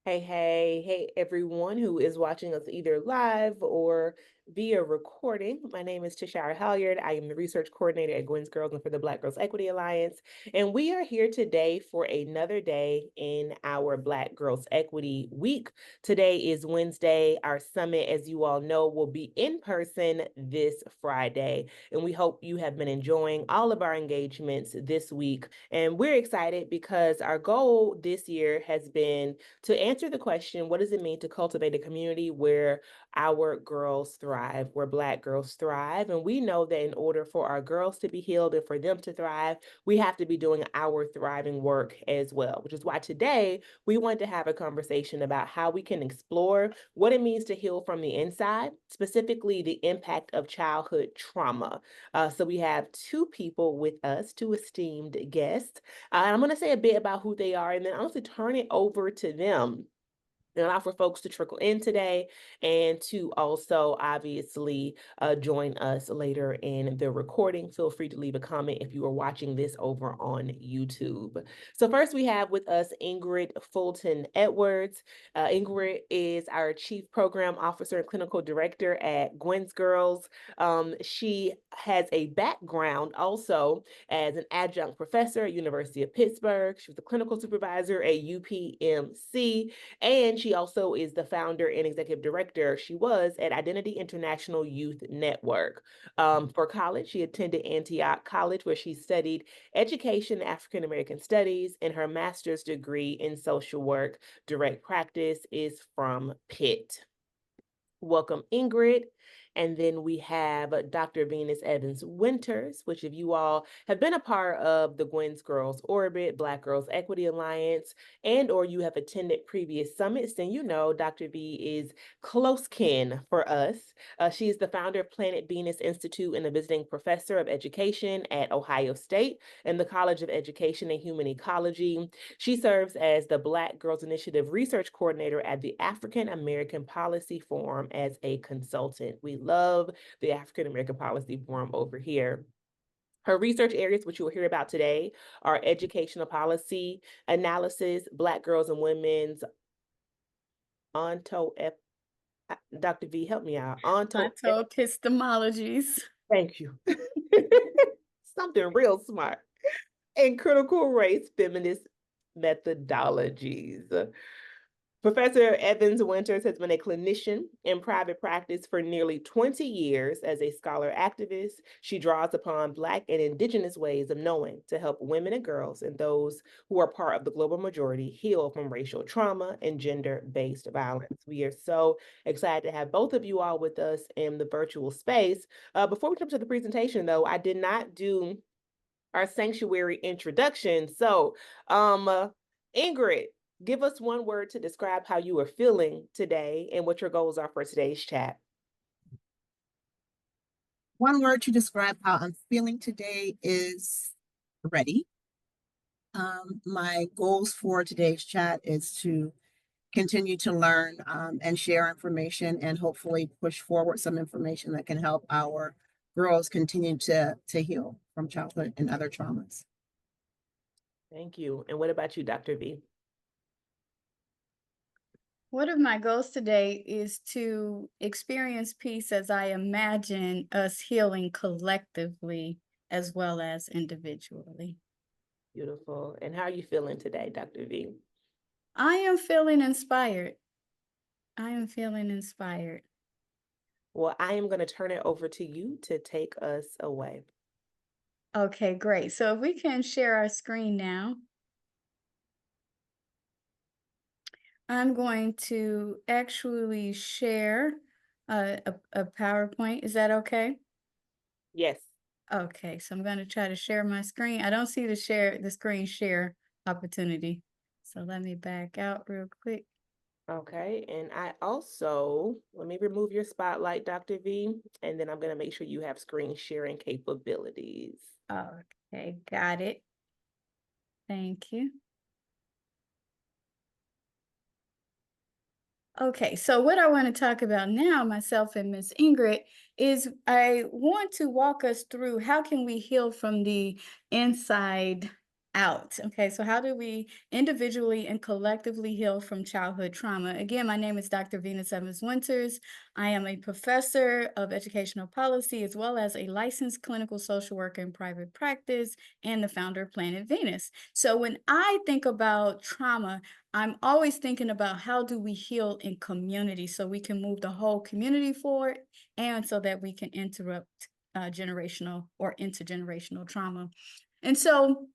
Hey, everyone who is watching us either live or via recording. My name is Tashara Halyard. I am the research coordinator at Gwen's Girls and for the Black Girls Equity Alliance. And we are here today for another day in our Black Girls Equity Week. Today is Wednesday. Our summit, as you all know, will be in person this Friday. And we hope you have been enjoying all of our engagements this week. And we're excited because our goal this year has been to answer the question, what does it mean to cultivate a community where our girls thrive, where Black girls thrive? And we know that in order for our girls to be healed and for them to thrive, we have to be doing our thriving work as well, which is why today we want to have a conversation about how we can explore what it means to heal from the inside, specifically the impact of childhood trauma. So we have two people with us, two esteemed guests. And I'm going to say a bit about who they are and then also turn it over to them and allow for folks to trickle in today and to also obviously join us later in the recording. Feel free to leave a comment if you are watching this over on YouTube. So first we have with us Ingrid Fulton Edwards. Ingrid is our Chief Program Officer and Clinical Director at Gwen's Girls. She has a background also as an adjunct professor at University of Pittsburgh. She was a clinical supervisor at UPMC, and she also is the founder and executive director. She was at Identity International Youth Network. For college, she attended Antioch College, where she studied education, African American studies, and her master's degree in social work. Direct practice is from Pitt. Welcome, Ingrid. And then we have Dr. Venus Evans Winters, which if you all have been a part of the Gwen's Girls Orbit, Black Girls Equity Alliance, and or you have attended previous summits, then you know Dr. V is close kin for us. She is the founder of Planet Venus Institute and a visiting professor of education at Ohio State and the College of Education and Human Ecology. She serves as the Black Girls Initiative Research Coordinator at the African American Policy Forum as a consultant. We love the African American Policy Forum over here. Her research areas, which you will hear about today, are educational policy analysis, Black girls and women's onto. Dr. V, help me out. Epistemologies. Thank you. Something real smart. And critical race feminist methodologies. Professor Evans Winters has been a clinician in private practice for nearly 20 years as a scholar activist. She draws upon Black and Indigenous ways of knowing to help women and girls and those who are part of the global majority heal from racial trauma and gender-based violence. We are so excited to have both of you all with us in the virtual space. Before we jump to the presentation, though, I did not do our sanctuary introduction. So, Ingrid, give us one word to describe how you are feeling today and what your goals are for today's chat. One word to describe how I'm feeling today is ready. My goals for today's chat is to continue to learn and share information and hopefully push forward some information that can help our girls continue to heal from childhood and other traumas. Thank you. And what about you, Dr. V? One of my goals today is to experience peace as I imagine us healing collectively as well as individually. Beautiful. And how are you feeling today, Dr. V? I am feeling inspired. I am feeling inspired. Well, I am going to turn it over to you to take us away. Okay, great. So if we can share our screen now. I'm going to actually share a PowerPoint. Is that okay? Yes. Okay, so I'm going to try to share my screen. I don't see the screen share opportunity. So let me back out real quick. Okay, and I also, let me remove your spotlight, Dr. V, and then I'm going to make sure you have screen sharing capabilities. Okay, got it. Thank you. Okay, so what I want to talk about now, myself and Miss Ingrid, is I want to walk us through how can we heal from the inside out. Okay, so how do we individually and collectively heal from childhood trauma? Again, my name is Dr. Venus Evans Winters. I am a professor of educational policy as well as a licensed clinical social worker in private practice and the founder of Planet Venus. So when I think about trauma, I'm always thinking about how do we heal in community so we can move the whole community forward and so that we can interrupt generational or intergenerational trauma. And so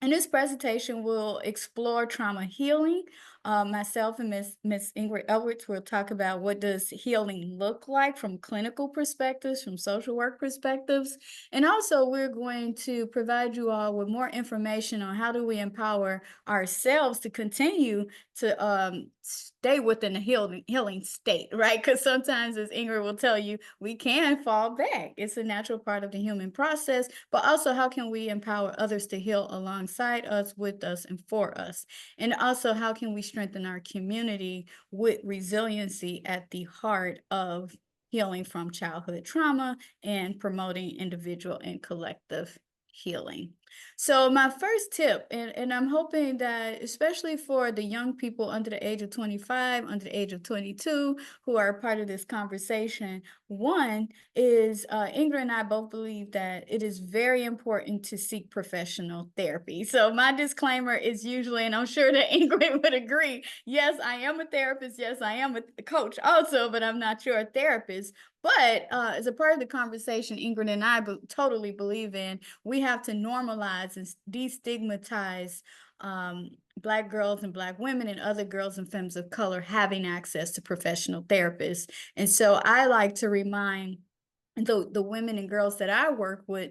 in this presentation, we'll explore trauma healing. Myself and Miss Ingrid Edwards will talk about what does healing look like from clinical perspectives, from social work perspectives. And also we're going to provide you all with more information on how do we empower ourselves to continue to stay within the healing state, right? Because sometimes, as Ingrid will tell you, we can fall back. It's a natural part of the human process, but also how can we empower others to heal alongside us, with us, and for us? And also, how can we strengthen our community with resiliency at the heart of healing from childhood trauma and promoting individual and collective healing? So my first tip, and I'm hoping that especially for the young people under the age of 25, under the age of 22, who are a part of this conversation, one is Ingrid and I both believe that it is very important to seek professional therapy. So my disclaimer is usually, and I'm sure that Ingrid would agree, yes, I am a therapist. Yes, I am a coach also, but I'm not your therapist. But as a part of the conversation, Ingrid and I totally believe in, we have to normalize and destigmatize Black girls and Black women and other girls and femmes of color having access to professional therapists. And so I like to remind the women and girls that I work with,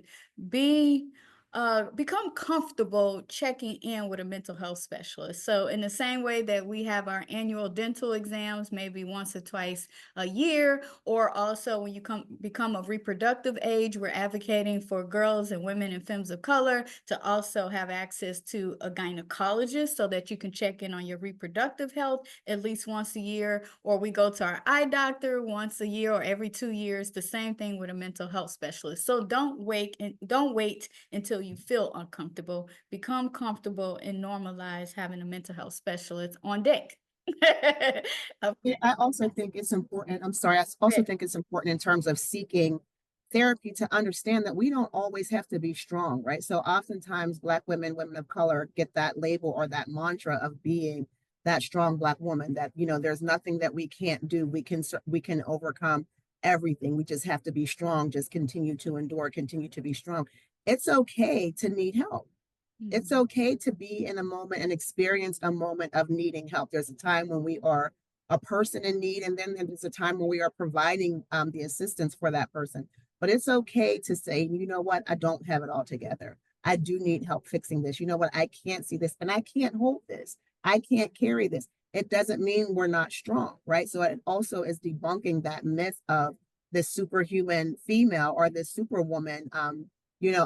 become comfortable checking in with a mental health specialist. So in the same way that we have our annual dental exams, maybe once or twice a year, or also when you become of reproductive age, we're advocating for girls and women and femmes of color to also have access to a gynecologist so that you can check in on your reproductive health at least once a year, or we go to our eye doctor once a year or every 2 years, the same thing with a mental health specialist. So don't wait until you feel uncomfortable. Become comfortable and normalize having a mental health specialist on deck. Yeah, I also think it's important. I'm sorry. I also think it's important in terms of seeking therapy to understand that we don't always have to be strong, right? So oftentimes Black women, women of color get that label or that mantra of being that strong Black woman that, there's nothing that we can't do. We can overcome everything. We just have to be strong, just continue to endure, continue to be strong. It's okay to need help. It's okay to be in a moment and experience a moment of needing help. There's a time when we are a person in need, and then there's a time when we are providing the assistance for that person. But it's okay to say, you know what, I don't have it all together. I do need help fixing this. You know what, I can't see this and I can't hold this. I can't carry this. It doesn't mean we're not strong, right? So it also is debunking that myth of this superhuman female or this superwoman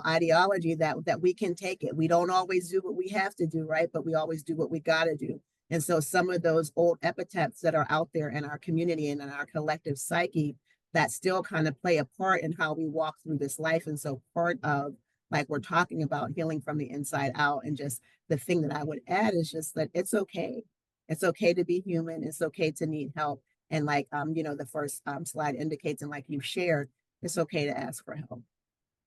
ideology that we can take it. We don't always do what we have to do, right? But we always do what we got to do. And so some of those old epithets that are out there in our community and in our collective psyche that still kind of play a part in how we walk through this life. And so part of, like, we're talking about healing from the inside out, and just the thing that I would add is just that it's okay. It's okay to be human. It's okay to need help. And like, the first slide indicates, and like you shared, it's okay to ask for help.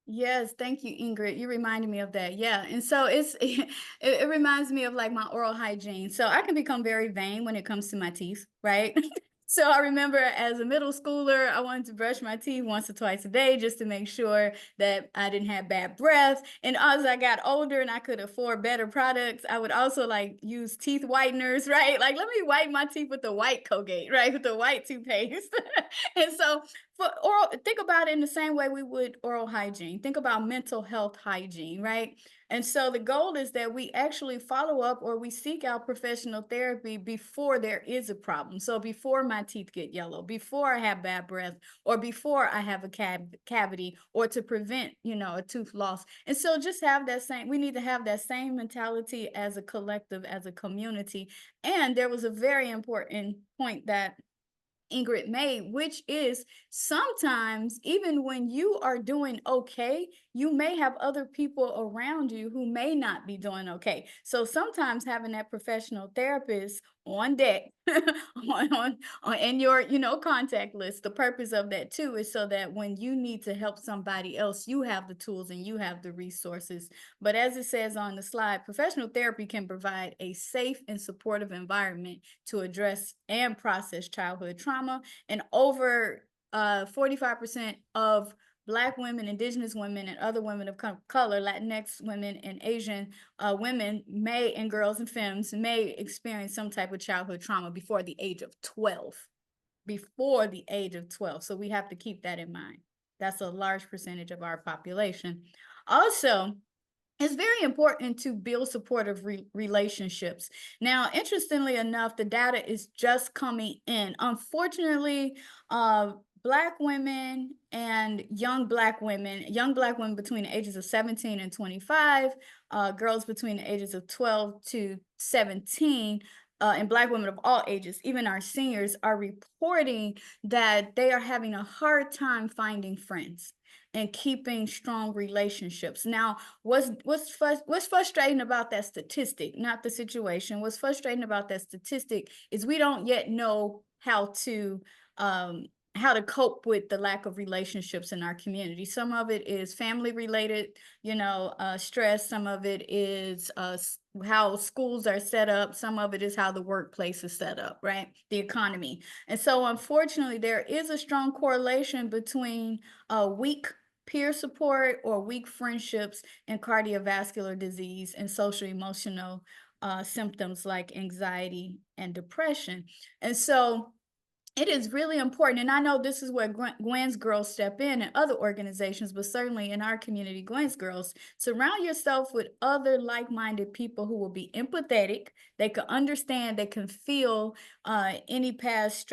Yes, thank you, Ingrid. You reminded me of that. Yeah. And so it reminds me of like my oral hygiene. So I can become very vain when it comes to my teeth, right? So I remember as a middle schooler, I wanted to brush my teeth once or twice a day just to make sure that I didn't have bad breath. And as I got older and I could afford better products, I would also like use teeth whiteners, right? Like, let me whiten my teeth with the white Colgate, right? With the white toothpaste. And so for oral, think about it in the same way we would oral hygiene. Think about mental health hygiene, right? And so the goal is that we actually follow up or we seek out professional therapy before there is a problem. So before my teeth get yellow, before I have bad breath, or before I have a cavity, or to prevent, a tooth loss. And so just have that same, we need to have that same mentality as a collective, as a community. And there was a very important point that Ingrid made, which is sometimes even when you are doing okay, you may have other people around you who may not be doing okay. So sometimes having that professional therapist on deck on in your, contact list, the purpose of that too is so that when you need to help somebody else, you have the tools and you have the resources. But as it says on the slide, professional therapy can provide a safe and supportive environment to address and process childhood trauma. And over 45% of Black women, Indigenous women, and other women of color, Latinx women, and Asian women and girls and femmes may experience some type of childhood trauma before the age of 12. Before the age of 12. So we have to keep that in mind. That's a large percentage of our population. Also, it's very important to build supportive relationships. Now, interestingly enough, the data is just coming in. Unfortunately, Black women and young Black women between the ages of 17 and 25, girls between the ages of 12 to 17, and Black women of all ages, even our seniors, are reporting that they are having a hard time finding friends and keeping strong relationships. Now, what's frustrating about that statistic, not the situation, what's frustrating about that statistic is we don't yet know how to cope with the lack of relationships in our community. Some of it is family related, stress. Some of it is how schools are set up. Some of it is how the workplace is set up, right? The economy. And so unfortunately, there is a strong correlation between weak peer support or weak friendships and cardiovascular disease and social emotional symptoms like anxiety and depression. And so it is really important, and I know this is where Gwen's Girls step in and other organizations, but certainly in our community, Gwen's Girls, surround yourself with other like-minded people who will be empathetic. They can understand, they can feel any past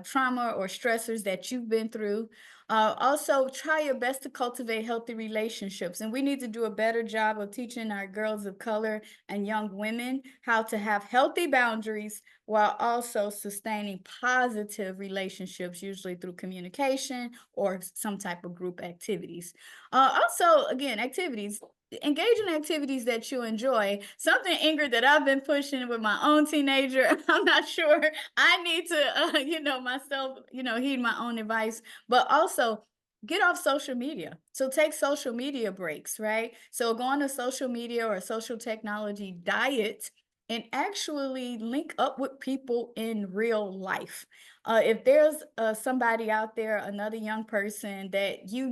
trauma or stressors that you've been through. Also, try your best to cultivate healthy relationships, and we need to do a better job of teaching our girls of color and young women how to have healthy boundaries while also sustaining positive relationships, usually through communication or some type of group activities. Also, again, engage in activities that you enjoy. Something, Ingrid, that I've been pushing with my own teenager. I'm not sure I need to, myself, heed my own advice, but also get off social media. So take social media breaks, right? So go on a social media or a social technology diet and actually link up with people in real life. If there's somebody out there, another young person that you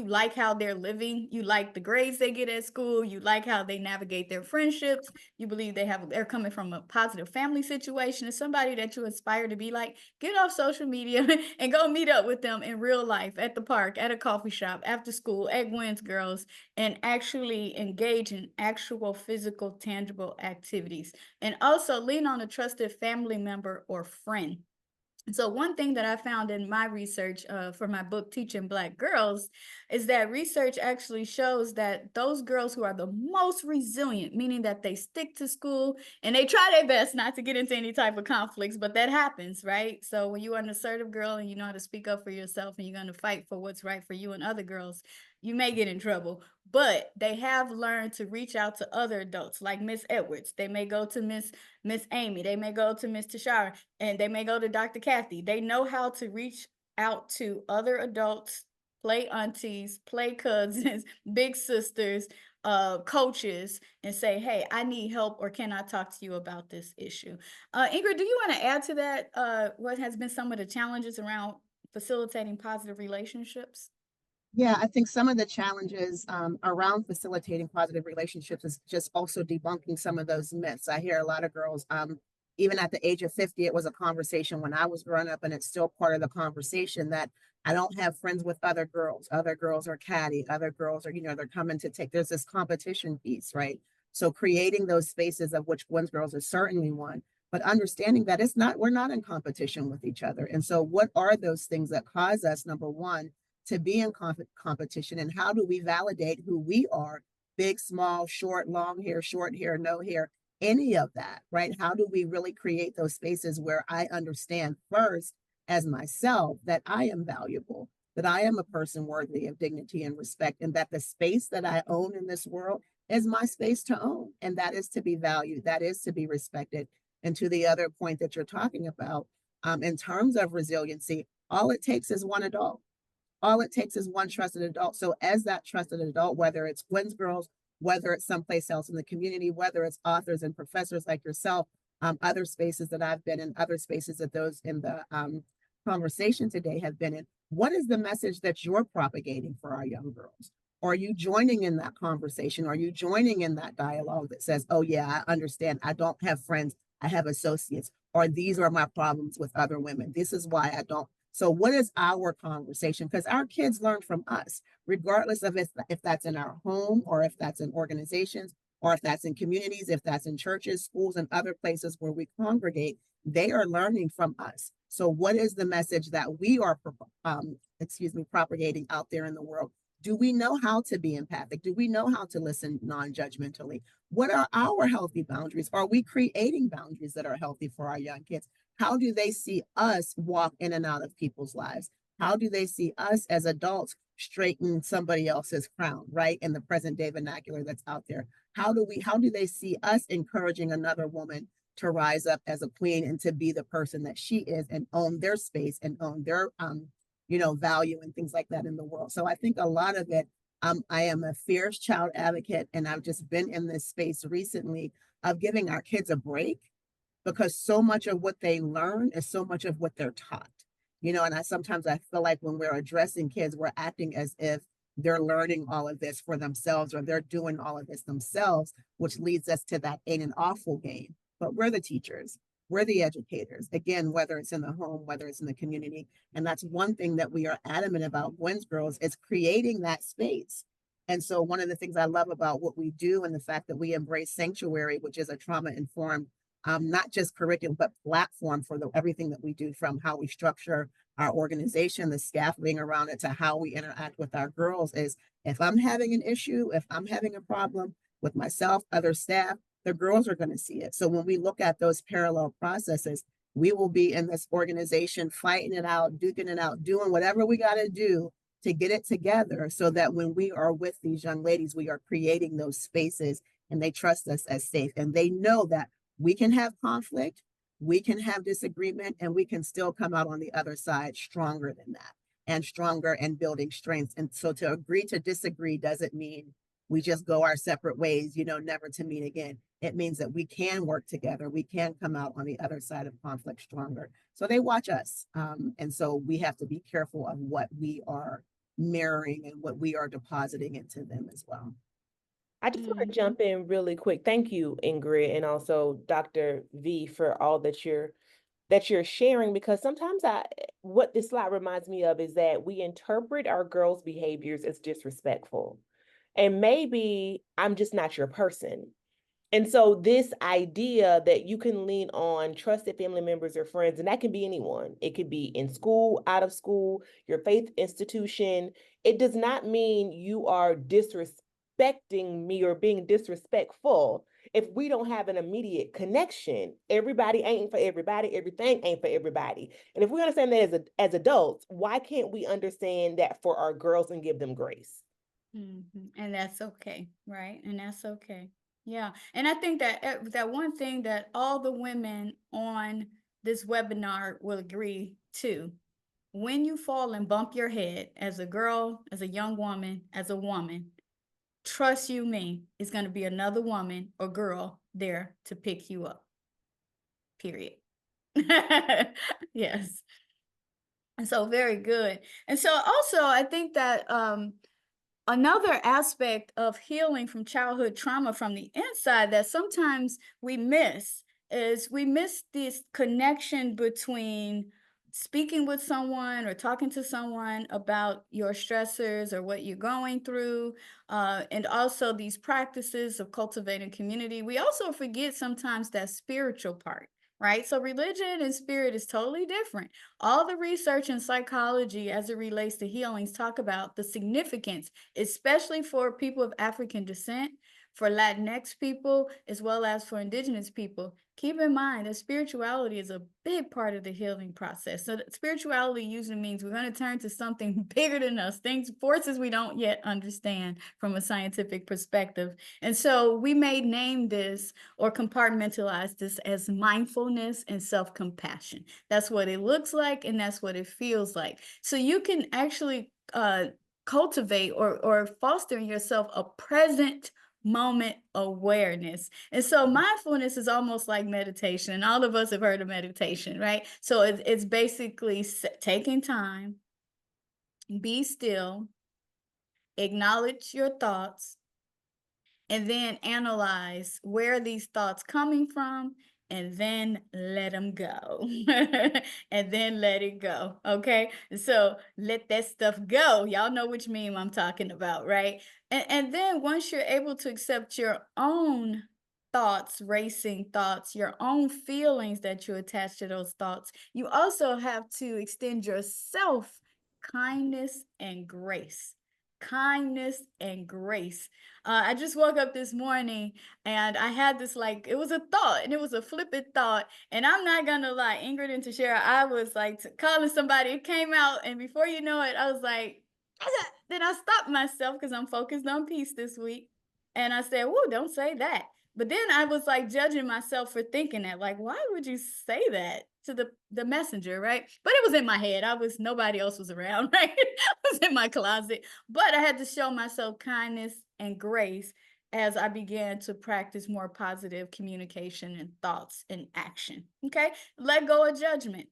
like how they're living, you like the grades they get at school, you like how they navigate their friendships, you believe they're coming from a positive family situation, it's somebody that you aspire to be like, get off social media and go meet up with them in real life, at the park, at a coffee shop, after school, at Gwen's Girls, and actually engage in actual physical, tangible activities. And also lean on a trusted family member or friend. So one thing that I found in my research for my book, Teaching Black Girls, is that research actually shows that those girls who are the most resilient, meaning that they stick to school and they try their best not to get into any type of conflicts, but that happens, right? So when you are an assertive girl and you know how to speak up for yourself and you're going to fight for what's right for you and other girls, you may get in trouble, but they have learned to reach out to other adults like Miss Edwards. They may go to Miss Amy. They may go to Miss Tashara, and they may go to Dr. Kathy. They know how to reach out to other adults, play aunties, play cousins, big sisters, coaches, and say, hey, I need help, or can I talk to you about this issue? Ingrid, do you want to add to that? What has been some of the challenges around facilitating positive relationships? Yeah, I think some of the challenges around facilitating positive relationships is just also debunking some of those myths. I hear a lot of girls, even at the age of 50, it was a conversation when I was growing up, and it's still part of the conversation that I don't have friends with other girls. Other girls are catty, other girls are, they're coming to take, there's this competition piece, right? So creating those spaces, of which Gwen's Girls is certainly one, but understanding that we're not in competition with each other. And so what are those things that cause us, number one, to be in competition, and how do we validate who we are? Big, small, short, long hair, short hair, no hair, any of that, right? How do we really create those spaces where I understand first as myself that I am valuable, that I am a person worthy of dignity and respect, and that the space that I own in this world is my space to own, and that is to be valued, that is to be respected. And to the other point that you're talking about, in terms of resiliency, all it takes is one adult. All it takes is one trusted adult. So, as that trusted adult, whether it's Gwen's Girls, whether it's someplace else in the community, whether it's authors and professors like yourself, other spaces that I've been in, other spaces that those in the conversation today have been in, what is the message that you're propagating for our young girls? Are you joining in that conversation? Are you joining in that dialogue that says, oh, yeah, I understand. I don't have friends, I have associates, or these are my problems with other women. This is why I don't. So what is our conversation? Because our kids learn from us, regardless of if that's in our home or if that's in organizations or if that's in communities, if that's in churches, schools, and other places where we congregate, they are learning from us. So what is the message that we are, propagating out there in the world? Do we know how to be empathic? Do we know how to listen non-judgmentally? What are our healthy boundaries? Are we creating boundaries that are healthy for our young kids? How do they see us walk in and out of people's lives? How do they see us as adults straighten somebody else's crown, right? In the present day vernacular that's out there. How do they see us encouraging another woman to rise up as a queen and to be the person that she is and own their space and own their value and things like that in the world? So I think a lot of it, I am a fierce child advocate, and I've just been in this space recently of giving our kids a break, because so much of what they learn is so much of what they're taught. And I feel like when we're addressing kids, we're acting as if they're learning all of this for themselves or they're doing all of this themselves, which leads us to that ain't an awful game. But we're the teachers, we're the educators, again, whether it's in the home, whether it's in the community. And that's one thing that we are adamant about Gwen's Girls, is creating that space. And so one of the things I love about what we do and the fact that we embrace Sanctuary, which is a trauma-informed not just curriculum, but platform for everything that we do, from how we structure our organization, the scaffolding around it, to how we interact with our girls, is if I'm having an issue, if I'm having a problem with myself, other staff, the girls are going to see it. So when we look at those parallel processes, we will be in this organization fighting it out, duking it out, doing whatever we got to do to get it together, so that when we are with these young ladies, we are creating those spaces and they trust us as safe. And they know that we can have conflict, we can have disagreement, and we can still come out on the other side stronger than that, and stronger and building strengths. And so to agree to disagree doesn't mean we just go our separate ways, never to meet again. It means that we can work together. We can come out on the other side of conflict stronger. So they watch us. And so we have to be careful of what we are mirroring and what we are depositing into them as well. I just want to jump in really quick. Thank you, Ingrid, and also Dr. V, for all that you're sharing, because sometimes what this slide reminds me of is that we interpret our girls' behaviors as disrespectful. And maybe I'm just not your person. And so this idea that you can lean on trusted family members or friends, and that can be anyone. It could be in school, out of school, your faith institution. It does not mean you are disrespecting me or being disrespectful if we don't have an immediate connection. Everybody ain't for everybody. Everything ain't for everybody. And if we understand that as adults, why can't we understand that for our girls and give them grace? And that's okay, right? And that's okay. Yeah. And I think that that one thing that all the women on this webinar will agree to: when you fall and bump your head as a girl, as a young woman, as a woman, trust you me, it's going to be another woman or girl there to pick you up. Period. Yes. And so very good. And so also I think that another aspect of healing from childhood trauma from the inside that sometimes we miss is this connection between speaking with someone or talking to someone about your stressors or what you're going through, and also these practices of cultivating community. We also forget sometimes that spiritual part, right? So religion and spirit is totally different. All the research in psychology as it relates to healings talk about the significance, especially for people of African descent, for Latinx people, as well as for Indigenous people, keep in mind that spirituality is a big part of the healing process. So that spirituality usually means we're going to turn to something bigger than us, forces we don't yet understand from a scientific perspective. And so we may name this or compartmentalize this as mindfulness and self-compassion. That's what it looks like, and that's what it feels like. So you can actually cultivate or foster in yourself a present moment awareness. And so mindfulness is almost like meditation. And all of us have heard of meditation, right? So it's basically taking time, be still, acknowledge your thoughts, and then analyze where are these thoughts coming from, and then let them go. And then let it go. Okay. So let that stuff go. Y'all know which meme I'm talking about, right? And then once you're able to accept your own thoughts, racing thoughts, your own feelings that you attach to those thoughts, you also have to extend yourself kindness and grace. Kindness and grace. I just woke up this morning and I had this, like, it was a thought, and it was a flippant thought. And I'm not gonna lie, Ingrid and Tashara, I was like calling somebody. It came out, and before you know it, I was like, then I stopped myself because I'm focused on peace this week. And I said, "Whoa, don't say that." But then I was like judging myself for thinking that, like, why would you say that to the messenger, right? But it was in my head. Nobody else was around, right? I was in my closet. But I had to show myself kindness and grace as I began to practice more positive communication and thoughts and action. Okay. Let go of judgment.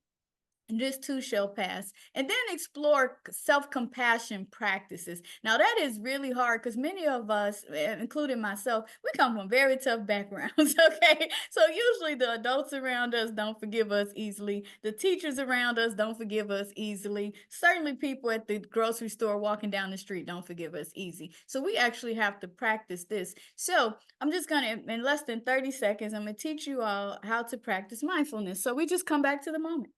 And this too shall pass. And then explore self-compassion practices. Now, that is really hard because many of us, including myself, we come from very tough backgrounds, okay? So usually the adults around us don't forgive us easily. The teachers around us don't forgive us easily. Certainly people at the grocery store walking down the street don't forgive us easy. So we actually have to practice this. So I'm just going to, in less than 30 seconds, I'm going to teach you all how to practice mindfulness. So we just come back to the moment.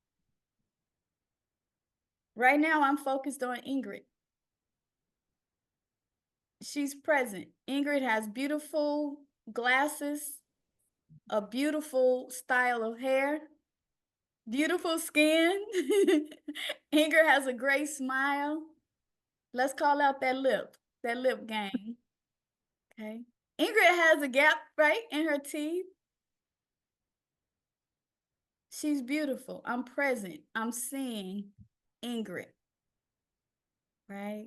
Right now, I'm focused on Ingrid. She's present. Ingrid has beautiful glasses, a beautiful style of hair, beautiful skin. Ingrid has a great smile. Let's call out that lip game. Okay. Ingrid has a gap, right, in her teeth. She's beautiful. I'm present. I'm seeing Ingrid, right?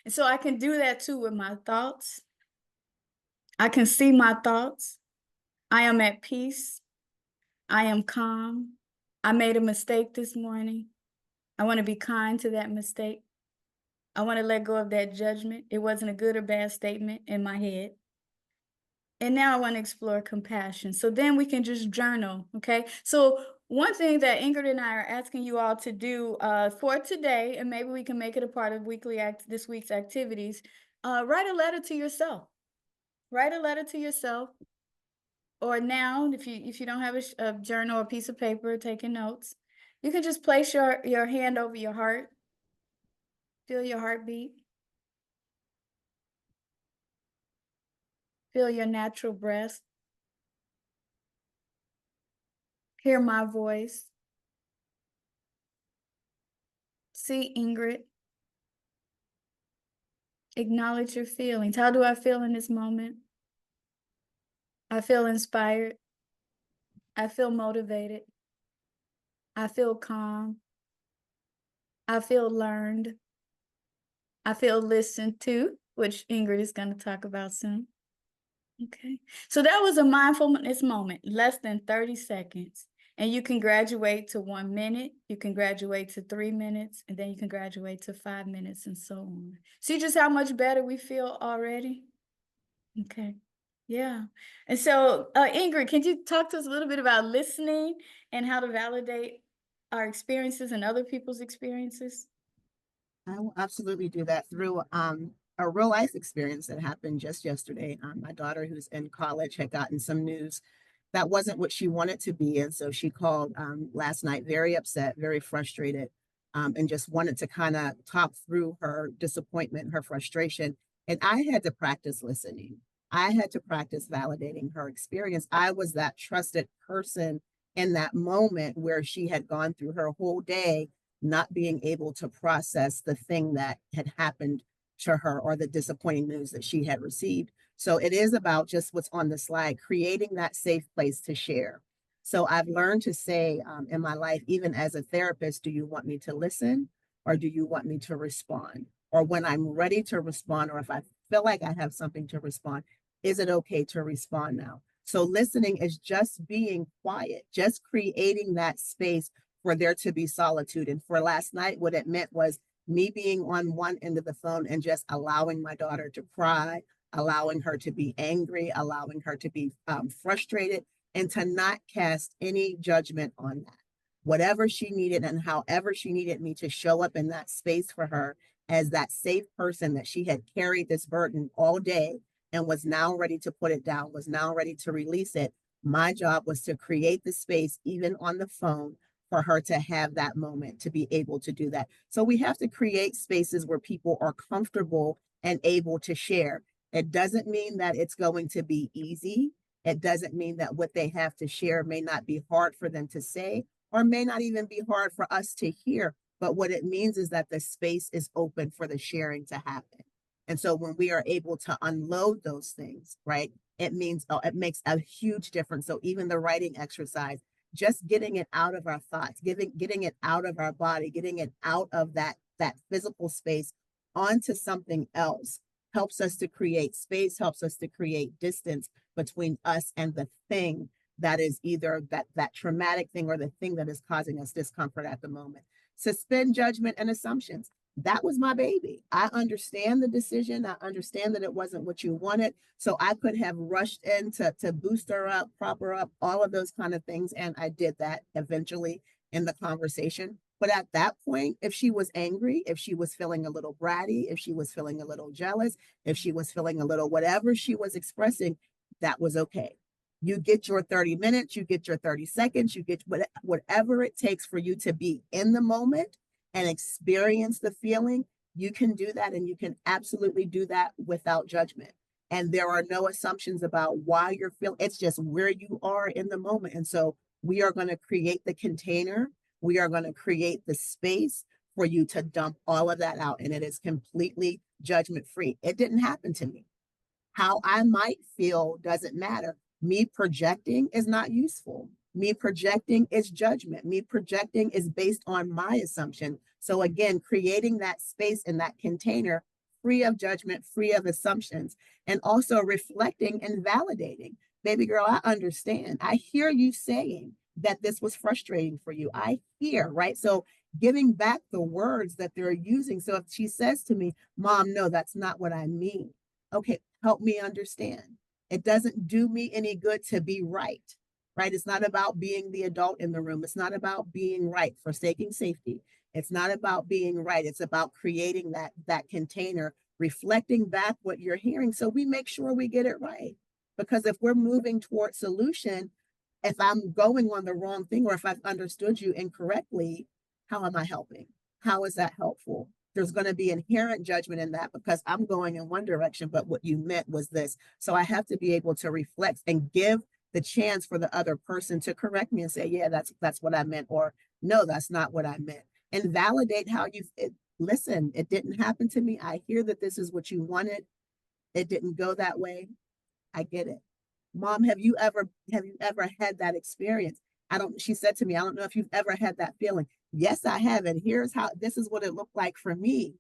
And so I can do that too with my thoughts. I can see my thoughts. I am at peace. I am calm. I made a mistake this morning. I want to be kind to that mistake. I want to let go of that judgment. It wasn't a good or bad statement in my head. And now I want to explore compassion. So then we can just journal, okay? So one thing that Ingrid and I are asking you all to do for today, and maybe we can make it a part of this week's activities, write a letter to yourself. Write a letter to yourself. Or now, if you don't have a journal or piece of paper taking notes, you can just place your hand over your heart. Feel your heartbeat. Feel your natural breath. Hear my voice. See Ingrid. Acknowledge your feelings. How do I feel in this moment? I feel inspired. I feel motivated. I feel calm. I feel learned. I feel listened to, which Ingrid is going to talk about soon. Okay, so that was a mindfulness moment, less than 30 seconds. And you can graduate to 1 minute, you can graduate to 3 minutes, and then you can graduate to 5 minutes and so on. See just how much better we feel already? Okay, yeah. And so Ingrid, can you talk to us a little bit about listening and how to validate our experiences and other people's experiences? I will absolutely do that through a real life experience that happened just yesterday. My daughter, who's in college, had gotten some news that wasn't what she wanted to be. And so she called last night very upset, very frustrated, and just wanted to kind of talk through her disappointment, her frustration. And I had to practice listening. I had to practice validating her experience. I was that trusted person in that moment where she had gone through her whole day not being able to process the thing that had happened to her or the disappointing news that she had received. So it is about just what's on the slide, creating that safe place to share. So I've learned to say in my life, even as a therapist, do you want me to listen or do you want me to respond? Or when I'm ready to respond, or if I feel like I have something to respond, is it okay to respond now? So listening is just being quiet, just creating that space for there to be solitude. And for last night, what it meant was me being on one end of the phone and just allowing my daughter to cry, allowing her to be angry, allowing her to be frustrated, and to not cast any judgment on that. Whatever she needed and however she needed me to show up in that space for her as that safe person that she had carried this burden all day and was now ready to put it down, was now ready to release it. My job was to create the space, even on the phone, for her to have that moment to be able to do that. So we have to create spaces where people are comfortable and able to share. It doesn't mean that it's going to be easy. It doesn't mean that what they have to share may not be hard for them to say or may not even be hard for us to hear. But what it means is that the space is open for the sharing to happen. And so when we are able to unload those things, right, it means it makes a huge difference. So even the writing exercise, just getting it out of our thoughts, getting it out of our body, getting it out of that physical space onto something else helps us to create space, helps us to create distance between us and the thing that is either that traumatic thing or the thing that is causing us discomfort at the moment. Suspend judgment and assumptions. That was my baby. I understand the decision. I understand that it wasn't what you wanted. So I could have rushed in to boost her up, prop her up, all of those kind of things. And I did that eventually in the conversation. But at that point, if she was angry, if she was feeling a little bratty, if she was feeling a little jealous, if she was feeling a little whatever she was expressing, that was okay. You get your 30 minutes, you get your 30 seconds, you get whatever it takes for you to be in the moment and experience the feeling. You can do that, and you can absolutely do that without judgment. And there are no assumptions about why you're feeling. It's just where you are in the moment. And so we are going to create the container. We are going to create the space for you to dump all of that out. And it is completely judgment free. It didn't happen to me. How I might feel doesn't matter. Me projecting is not useful. Me projecting is judgment. Me projecting is based on my assumption. So again, creating that space in that container, free of judgment, free of assumptions, and also reflecting and validating. Baby girl, I understand. I hear you saying that this was frustrating for you. I hear, right? So giving back the words that they're using. So if she says to me, Mom, no, that's not what I mean. Okay, help me understand. It doesn't do me any good to be right, right? It's not about being the adult in the room. It's not about being right, forsaking safety. It's not about being right. It's about creating that container, reflecting back what you're hearing so we make sure we get it right. Because if we're moving toward solution, if I'm going on the wrong thing or if I've understood you incorrectly, how am I helping? How is that helpful? There's going to be inherent judgment in that because I'm going in one direction, but what you meant was this. So I have to be able to reflect and give the chance for the other person to correct me and say, yeah, that's what I meant, or no, that's not what I meant. And validate how listen, it didn't happen to me. I hear that this is what you wanted. It didn't go that way. I get it. Mom, have you ever had that experience? She said to me, I don't know if you've ever had that feeling. Yes, I have. And here's how, this is what it looked like for me.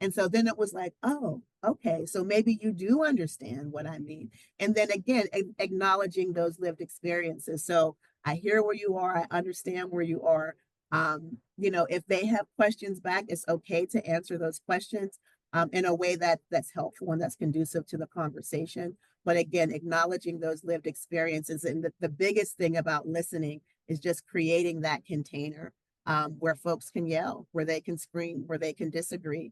And so then it was like, oh, okay. So maybe you do understand what I mean. And then again, acknowledging those lived experiences. So I hear where you are. I understand where you are. If they have questions back, it's okay to answer those questions in a way that's helpful and that's conducive to the conversation. But again, acknowledging those lived experiences. And the biggest thing about listening is just creating that container where folks can yell, where they can scream, where they can disagree,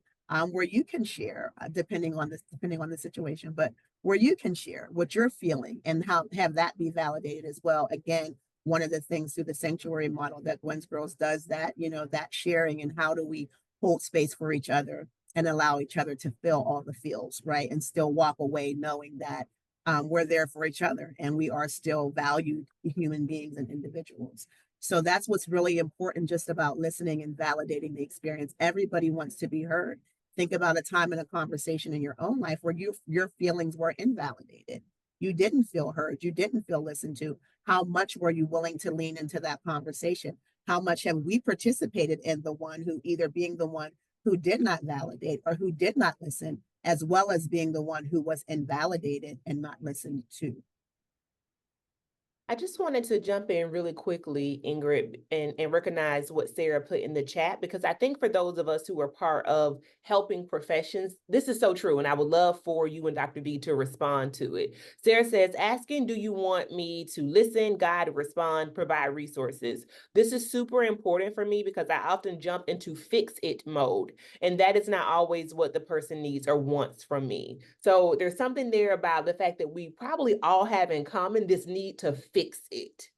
where you can share, depending on the situation, but where you can share what you're feeling and have that be validated as well. Again, one of the things through the sanctuary model that Gwen's Girls does that, that sharing and how do we hold space for each other and allow each other to feel all the feels, right? And still walk away knowing that we're there for each other, and we are still valued human beings and individuals. So that's what's really important just about listening and validating the experience. Everybody wants to be heard. Think about a time in a conversation in your own life where your feelings were invalidated. You didn't feel heard. You didn't feel listened to. How much were you willing to lean into that conversation? How much have we participated in the one who either being the one who did not validate or who did not listen, as well as being the one who was invalidated and not listened to? I just wanted to jump in really quickly, Ingrid, and recognize what Sarah put in the chat, because I think for those of us who are part of helping professions, this is so true. And I would love for you and Dr. V to respond to it. Sarah says, asking, do you want me to listen, guide, respond, provide resources? This is super important for me because I often jump into fix it mode. And that is not always what the person needs or wants from me. So there's something there about the fact that we probably all have in common this need to fix it.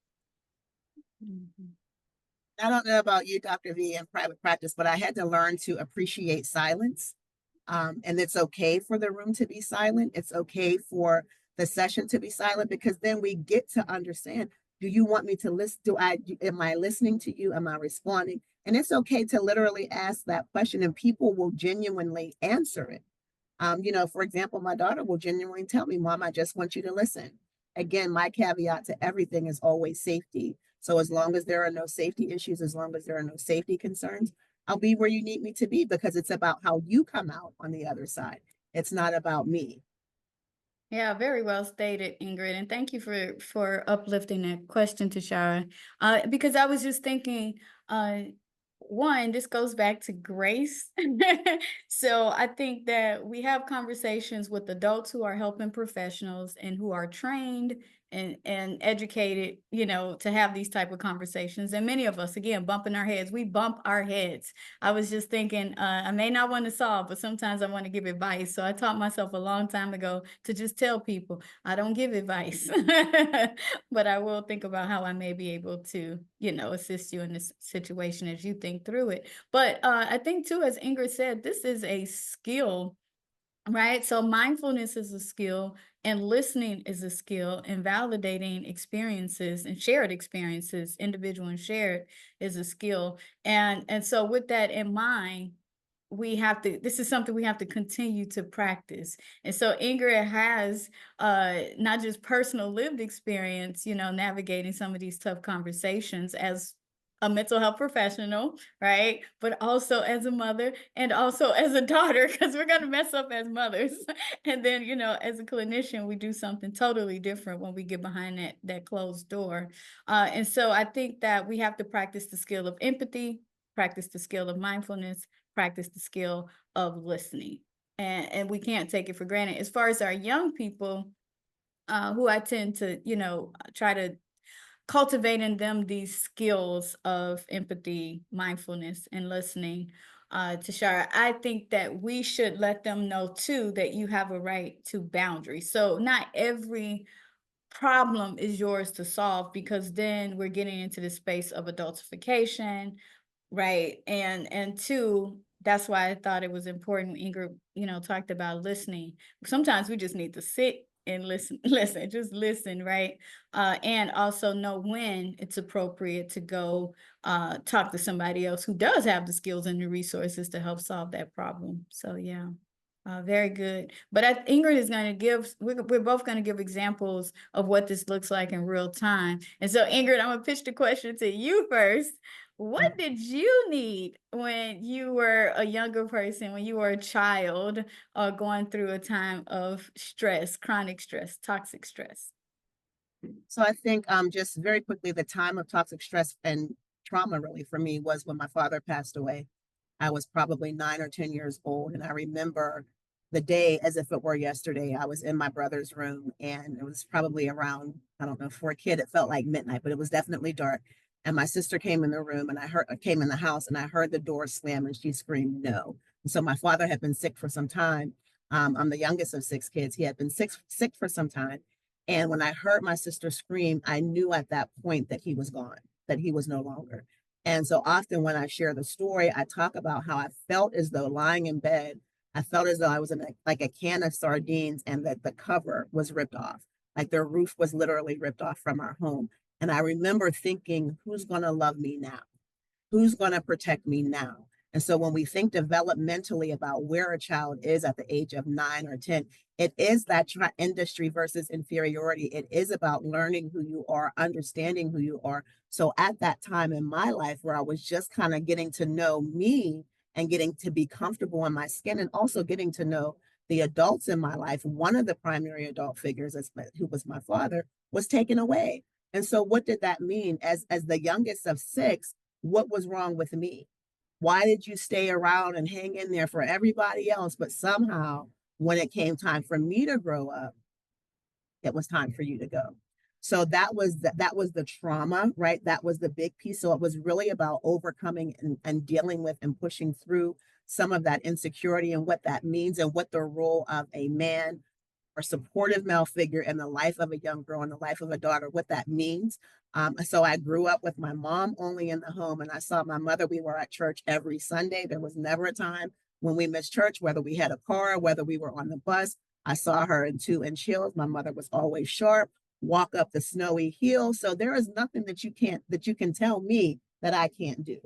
Mhm. I don't know about you, Dr. V, in private practice, but I had to learn to appreciate silence. And it's okay for the room to be silent. It's okay for the session to be silent, because then we get to understand, do you want me to listen? Am I listening to you? Am I responding? And it's okay to literally ask that question, and people will genuinely answer it. For example, my daughter will genuinely tell me, Mom, I just want you to listen. Again, my caveat to everything is always safety. So as long as there are no safety issues, as long as there are no safety concerns, I'll be where you need me to be, because it's about how you come out on the other side. It's not about me. Yeah, very well stated, Ingrid, and thank you for uplifting that question, Tashara. Because I was just thinking, one, this goes back to grace. So I think that we have conversations with adults who are helping professionals and who are trained and educated, to have these type of conversations. And many of us, again, bumping our heads, we bump our heads. I was just thinking, I may not want to solve, but sometimes I want to give advice. So I taught myself a long time ago to just tell people I don't give advice, but I will think about how I may be able to, assist you in this situation as you think through it. But I think too, as Ingrid said, this is a skill. Right. So mindfulness is a skill, and listening is a skill, and validating experiences and shared experiences, individual and shared, is a skill. And so with that in mind, this is something we have to continue to practice. And so Ingrid has not just personal lived experience, navigating some of these tough conversations as a mental health professional, right? But also as a mother, and also as a daughter, because we're going to mess up as mothers. And then, as a clinician, we do something totally different when we get behind that closed door. And so I think that we have to practice the skill of empathy, practice the skill of mindfulness, practice the skill of listening. And we can't take it for granted. As far as our young people, who I tend to, try to cultivate in them these skills of empathy, mindfulness, and listening, Tashara, I think that we should let them know too that you have a right to boundaries. So not every problem is yours to solve, because then we're getting into the space of adultification, right? And two, that's why I thought it was important when Ingrid, talked about listening. Sometimes we just need to sit and listen, just listen, right? And also know when it's appropriate to go talk to somebody else who does have the skills and the resources to help solve that problem. So yeah. Very good. But Ingrid is going to we're both going to give examples of what this looks like in real time. And so Ingrid, I'm going to pitch the question to you first. What did you need when you were a younger person, when you were a child, going through a time of stress, chronic stress, toxic stress? So I think just very quickly, the time of toxic stress and trauma really for me was when my father passed away. I was probably 9 or 10 years old, and I remember the day as if it were yesterday. I was in my brother's room, and it was probably around, I don't know, for a kid, it felt like midnight, but it was definitely dark. And my sister came in the room, and came in the house, and I heard the door slam, and she screamed, "No!" And so my father had been sick for some time. I'm the youngest of 6 kids. He had been sick for some time. And when I heard my sister scream, I knew at that point that he was gone, that he was no longer. And so often when I share the story, I talk about how I felt as though lying in bed I felt as though I was in like a can of sardines and that the cover was ripped off. Like the roof was literally ripped off from our home. And I remember thinking, who's going to love me now? Who's going to protect me now? And so when we think developmentally about where a child is at the age of 9 or 10, it is that industry versus inferiority. It is about learning who you are, understanding who you are. So at that time in my life where I was just kind of getting to know me and getting to be comfortable in my skin and also getting to know the adults in my life, one of the primary adult figures, who was my father, was taken away. And so what did that mean? As the youngest of six, what was wrong with me? Why did you stay around and hang in there for everybody else? But somehow, when it came time for me to grow up, it was time for you to go. So that was the trauma, right? That was the big piece. So it was really about overcoming and dealing with and pushing through some of that insecurity and what that means and what the role of a man or supportive male figure in the life of a young girl, in the life of a daughter, what that means. So I grew up with my mom only in the home, and I saw my mother. We were at church every Sunday. There was never a time when we missed church, whether we had a car, whether we were on the bus. I saw her in 2-inch heels. My mother was always sharp, walk up the snowy hill. So there is nothing that you can tell me that I can't do,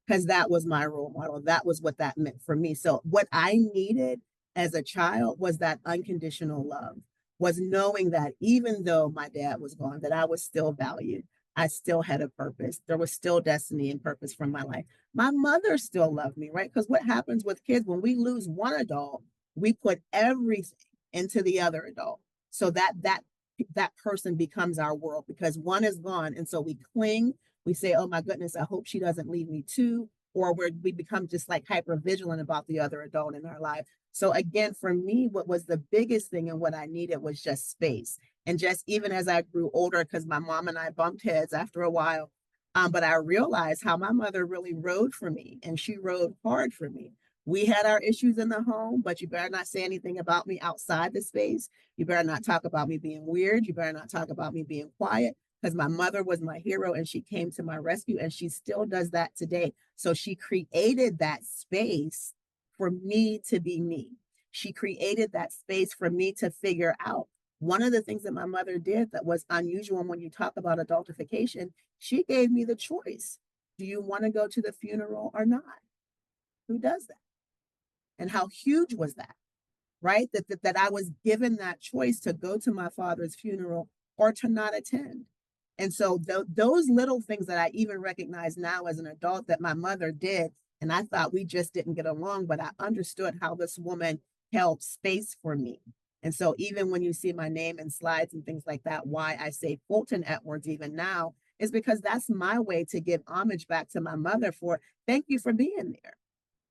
because that was my role model. That was what that meant for me. So what I needed as a child was that unconditional love, was knowing that even though my dad was gone, that I was still valued. I still had a purpose. There was still destiny and purpose for my life. My mother still loved me, right? Because what happens with kids when we lose one adult, we put everything into the other adult. So that person becomes our world because one is gone. And so we cling. We say, oh my goodness, I hope she doesn't leave me too. Or we become just like hyper vigilant about the other adult in our life. So again, for me, what was the biggest thing and what I needed was just space. And just even as I grew older, because my mom and I bumped heads after a while, but I realized how my mother really rode for me, and she rode hard for me. We had our issues in the home, but you better not say anything about me outside the space. You better not talk about me being weird. You better not talk about me being quiet, because my mother was my hero and she came to my rescue, and she still does that today. So she created that space for me to be me. She created that space for me to figure out. One of the things that my mother did that was unusual when you talk about adultification, she gave me the choice. Do you want to go to the funeral or not? Who does that? And how huge was that, right? That I was given that choice to go to my father's funeral or to not attend. And so those little things that I even recognize now as an adult that my mother did, and I thought we just didn't get along, but I understood how this woman held space for me. And so even when you see my name in slides and things like that, why I say Fulton Edwards even now is because that's my way to give homage back to my mother for thank you for being there.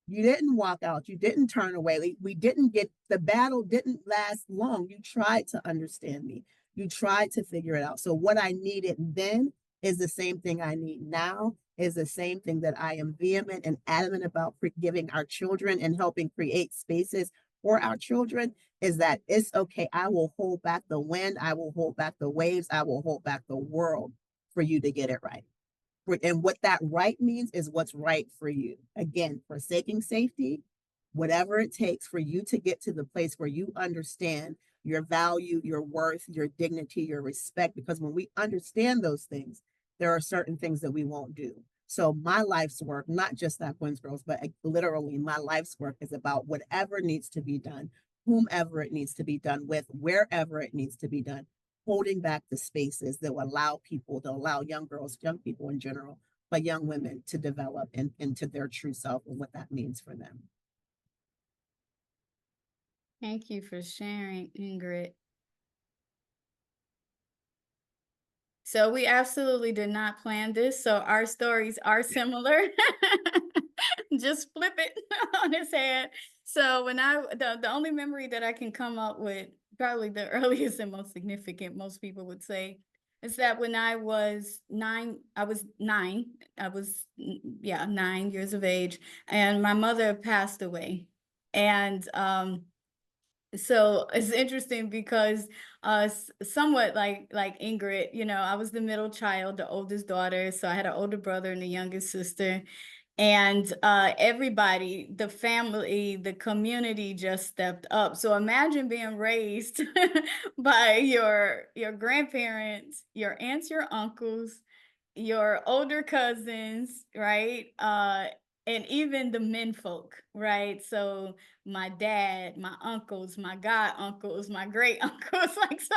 You didn't walk out. You didn't turn away. We didn't get, the battle didn't last long. You tried to understand me. You tried to figure it out. So what I needed then is the same thing I need now, is the same thing that I am vehement and adamant about giving our children and helping create spaces for our children, is that it's okay. I will hold back the wind. I will hold back the waves. I will hold back the world for you to get it right. And what that right means is what's right for you. Again, forsaking safety, whatever it takes for you to get to the place where you understand your value, your worth, your dignity, your respect. Because when we understand those things, there are certain things that we won't do. So my life's work, not just that Gwen's Girls, but literally my life's work is about whatever needs to be done, whomever it needs to be done with, wherever it needs to be done, holding back the spaces that will allow people, to allow young girls, young people in general, but young women to develop into their true self and what that means for them. Thank you for sharing, Ingrid. So we absolutely did not plan this. So our stories are similar. Just flip it on its head. So when the only memory that I can come up with, probably the earliest and most significant, most people would say, is that when I was 9, I was 9 years of age, and my mother passed away. And so it's interesting because somewhat like Ingrid, I was the middle child, the oldest daughter. So I had an older brother and a youngest sister. And everybody, the family, the community just stepped up. So imagine being raised by your grandparents, your aunts, your uncles, your older cousins, right? And even the men folk, right? So my dad, my uncles, my god uncles, my great uncles, like, so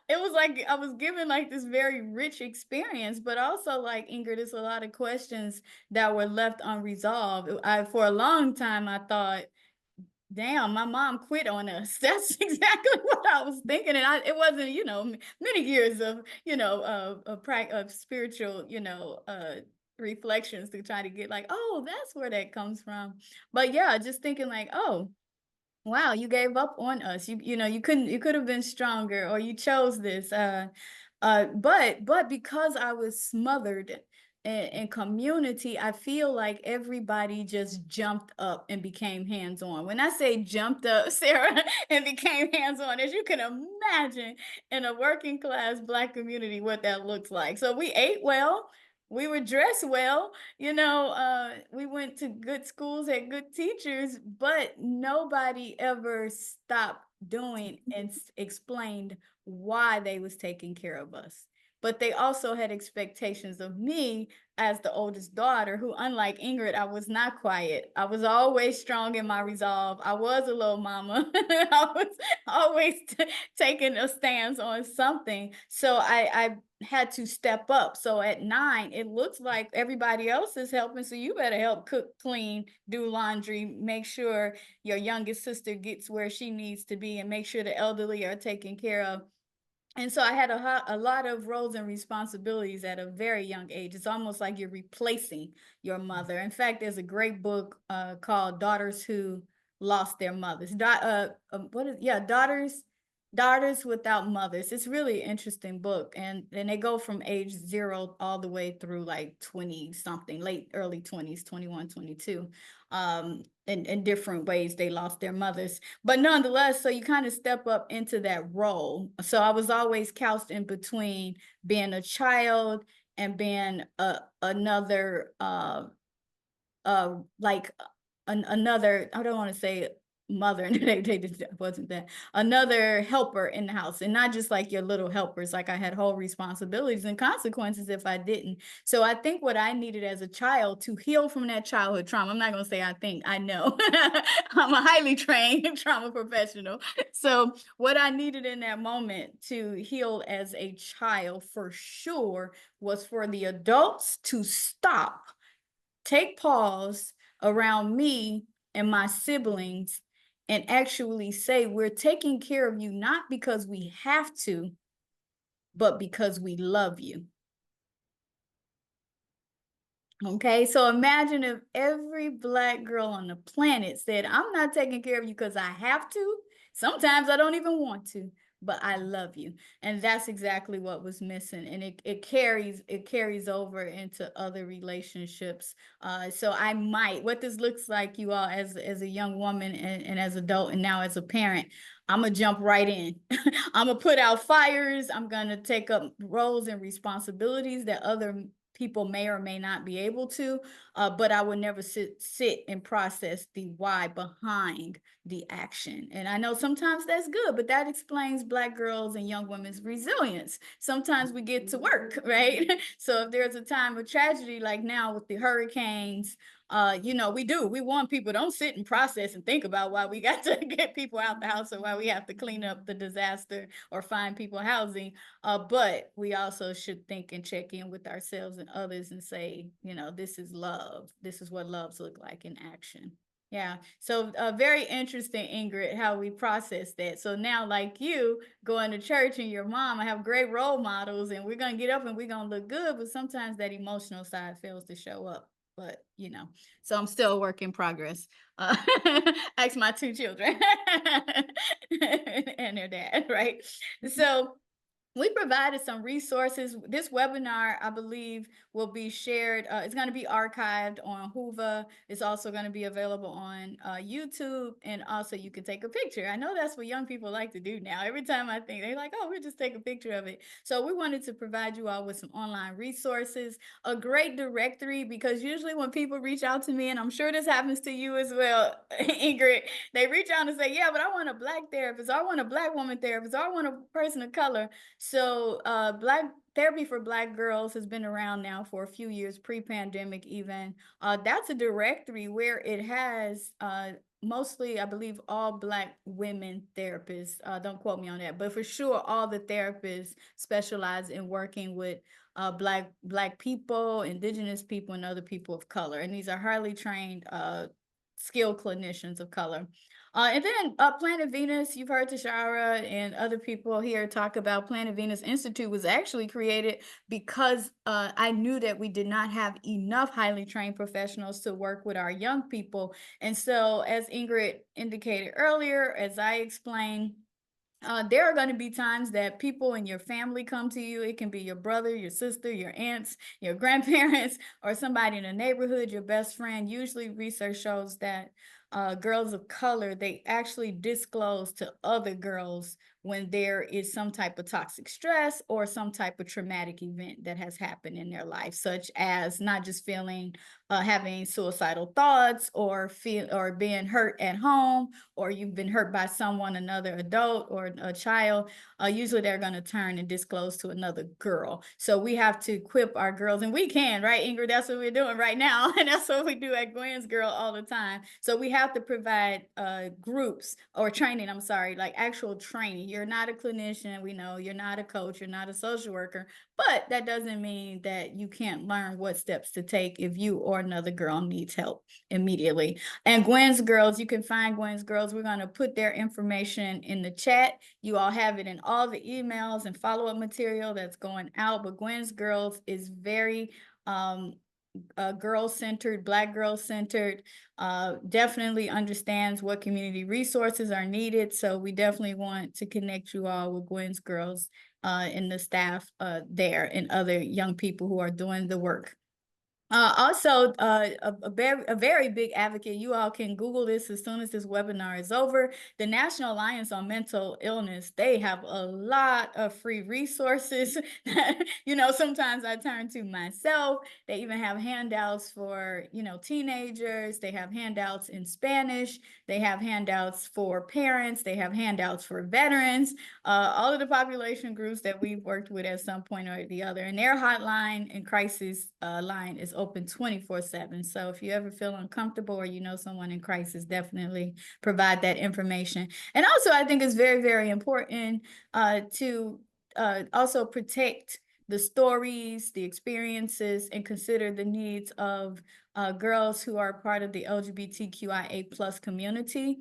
it was like I was given like this very rich experience, but also like, Ingrid, there's a lot of questions that were left unresolved. For a long time, I thought, damn, my mom quit on us. That's exactly what I was thinking. And it wasn't, many years of, of spiritual, reflections to try to get like, oh, that's where that comes from. But yeah, just thinking like, oh, wow, you gave up on us. You could have been stronger, or you chose this. But because I was smothered in community, I feel like everybody just jumped up and became hands-on. When I say jumped up, Sarah, and became hands-on, as you can imagine, in a working class Black community, what that looks like. So we ate well, we were dressed well, we went to good schools, had good teachers, but nobody ever stopped doing and explained why they was taking care of us. But they also had expectations of me as the oldest daughter, who, unlike Ingrid, I was not quiet. I was always strong in my resolve. I was a little mama. I was always taking a stance on something. So I had to step up. So at 9, it looks like everybody else is helping. So you better help cook, clean, do laundry, make sure your youngest sister gets where she needs to be, and make sure the elderly are taken care of. And so I had a lot of roles and responsibilities at a very young age. It's almost like you're replacing your mother. In fact, there's a great book called Daughters Who Lost Their Mothers. Daughters Without Mothers. It's really interesting book. And they go from age 0 all the way through like 20 something, early 20s, 21, 22. In different ways they lost their mothers. But nonetheless, so you kind of step up into that role. So I was always couched in between being a child and being another another, I don't want to say mother, and they wasn't that, another helper in the house, and not just like your little helpers. Like, I had whole responsibilities and consequences if I didn't. So I think what I needed as a child to heal from that childhood trauma, I'm not going to say I know, I'm a highly trained trauma professional. So what I needed in that moment to heal as a child, for sure, was for the adults to stop, take pause around me and my siblings, and actually say, we're taking care of you not because we have to, but because we love you. Okay, so imagine if every Black girl on the planet said, I'm not taking care of you because I have to. Sometimes I don't even want to, but I love you. And that's exactly what was missing. And it carries over into other relationships. So what this looks like, you all, as a young woman and as adult, and now as a parent, I'm gonna jump right in. I'm gonna put out fires. I'm gonna take up roles and responsibilities that other people may or may not be able to, but I would never sit and process the why behind the action. And I know sometimes that's good, but that explains Black girls and young women's resilience. Sometimes we get to work, right? So if there's a time of tragedy, like now with the hurricanes, we want people, don't sit and process and think about why we got to get people out the house, or why we have to clean up the disaster or find people housing. But we also should think and check in with ourselves and others and say, this is love. This is what loves look like in action. Yeah. So very interesting, Ingrid, how we process that. So now, like you going to church and your mom, I have great role models, and we're going to get up and we're going to look good. But sometimes that emotional side fails to show up. But, so I'm still a work in progress. Ask my 2 children and their dad, right? So We provided some resources. This webinar, I believe, will be shared. It's going to be archived on Whova. It's also going to be available on YouTube, and also you can take a picture. I know that's what young people like to do now. Every time I think, they're like, oh, we'll just take a picture of it. So we wanted to provide you all with some online resources, a great directory, because usually when people reach out to me, and I'm sure this happens to you as well, Ingrid, they reach out and say, yeah, but I want a Black therapist, or I want a Black woman therapist, or I want a person of color. So Black therapy for Black girls has been around now for a few years, pre-pandemic even. That's a directory where it has mostly, I believe, all Black women therapists. Don't quote me on that, but for sure, all the therapists specialize in working with Black people, Indigenous people, and other people of color. And these are highly trained, skilled clinicians of color. And then Planet Venus, you've heard Tashara and other people here talk about Planet Venus Institute was actually created because I knew that we did not have enough highly trained professionals to work with our young people. And so, as Ingrid indicated earlier, as I explained, there are going to be times that people in your family come to you. It can be your brother, your sister, your aunts, your grandparents, or somebody in the neighborhood, your best friend. Usually research shows that girls of color, they actually disclose to other girls when there is some type of toxic stress or some type of traumatic event that has happened in their life, such as not just having suicidal thoughts, or being hurt at home, or you've been hurt by someone, another adult or a child. Usually they're going to turn and disclose to another girl. So we have to equip our girls, and we can, right, Ingrid? That's what we're doing right now. And that's what we do at Gwen's Girl all the time. So we have to provide groups or training, I'm sorry, like actual training. You're not a clinician. We know you're not a coach. You're not a social worker. But that doesn't mean that you can't learn what steps to take if you or another girl needs help immediately. And Gwen's Girls, you can find Gwen's Girls. We're going to put their information in the chat. You all have it in all the emails and follow-up material that's going out. But Gwen's Girls is very girl-centered, Black girl-centered, definitely understands what community resources are needed. So we definitely want to connect you all with Gwen's Girls and the staff there, and other young people who are doing the work. Also, a very big advocate. You all can Google this as soon as this webinar is over. The National Alliance on Mental Illness, they have a lot of free resources that, sometimes I turn to myself. They even have handouts for, teenagers. They have handouts in Spanish. They have handouts for parents. They have handouts for veterans, all of the population groups that we've worked with at some point or the other. And their hotline and crisis line is open 24/7. So if you ever feel uncomfortable or you know someone in crisis, definitely provide that information. And also, I think it's very, very important to also protect the stories, the experiences, and consider the needs of girls who are part of the LGBTQIA+ community.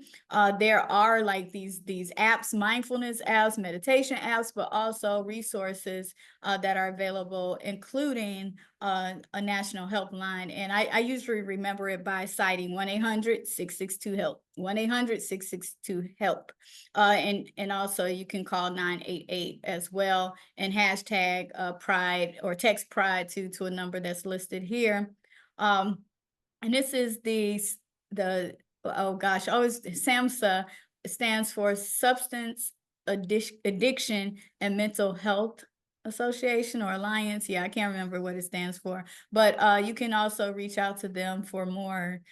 There are like these apps, mindfulness apps, meditation apps, but also resources that are available, including a national helpline. And I usually remember it by citing 1-800-662-HELP, 1-800-662-HELP. And also you can call 988 as well, and hashtag Pride, or text Pride to a number that's listed here. And this is oh gosh, always SAMHSA stands for Substance Addiction and Mental Health Association or Alliance. Yeah, I can't remember what it stands for, but you can also reach out to them for more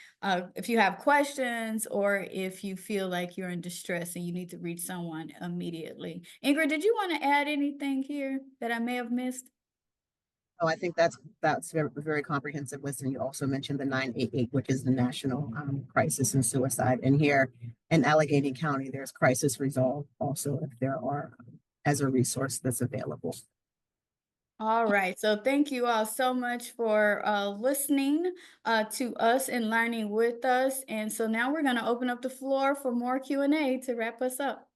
if you have questions, or if you feel like you're in distress and you need to reach someone immediately. Ingrid, did you want to add anything here that I may have missed? Oh, I think that's very, very comprehensive list. And you also mentioned the 988, which is the National Crisis and Suicide. And here in Allegheny County, there's Crisis Resolve also, if there are, as a resource that's available. All right, so thank you all so much for listening to us and learning with us. And so now we're going to open up the floor for more Q&A to wrap us up.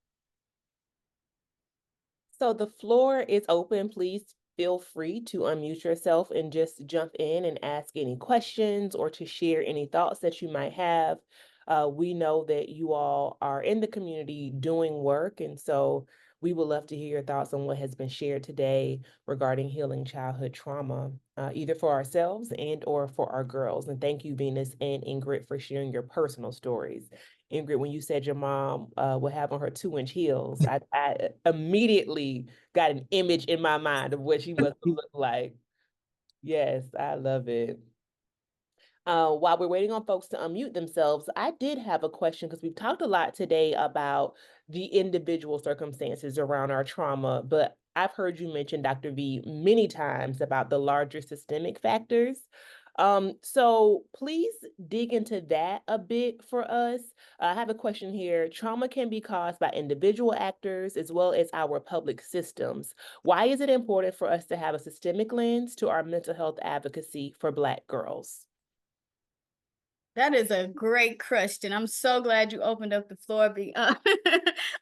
So the floor is open. Please feel free to unmute yourself and just jump in and ask any questions, or to share any thoughts that you might have. We know that you all are in the community doing work, and so we would love to hear your thoughts on what has been shared today regarding healing childhood trauma, either for ourselves and or for our girls. And thank you, Venus and Ingrid, for sharing your personal stories. Ingrid, when you said your mom would have on her 2-inch heels, I immediately got an image in my mind of what she must look like. Yes, I love it. While we're waiting on folks to unmute themselves, I did have a question because we've talked a lot today about the individual circumstances around our trauma, but I've heard you mention, Dr. V, many times about the larger systemic factors. So please dig into that a bit for us. I have a question here. Trauma can be caused by individual actors as well as our public systems. Why is it important for us to have a systemic lens to our mental health advocacy for Black girls? That is a great question. I'm so glad you opened up the floor.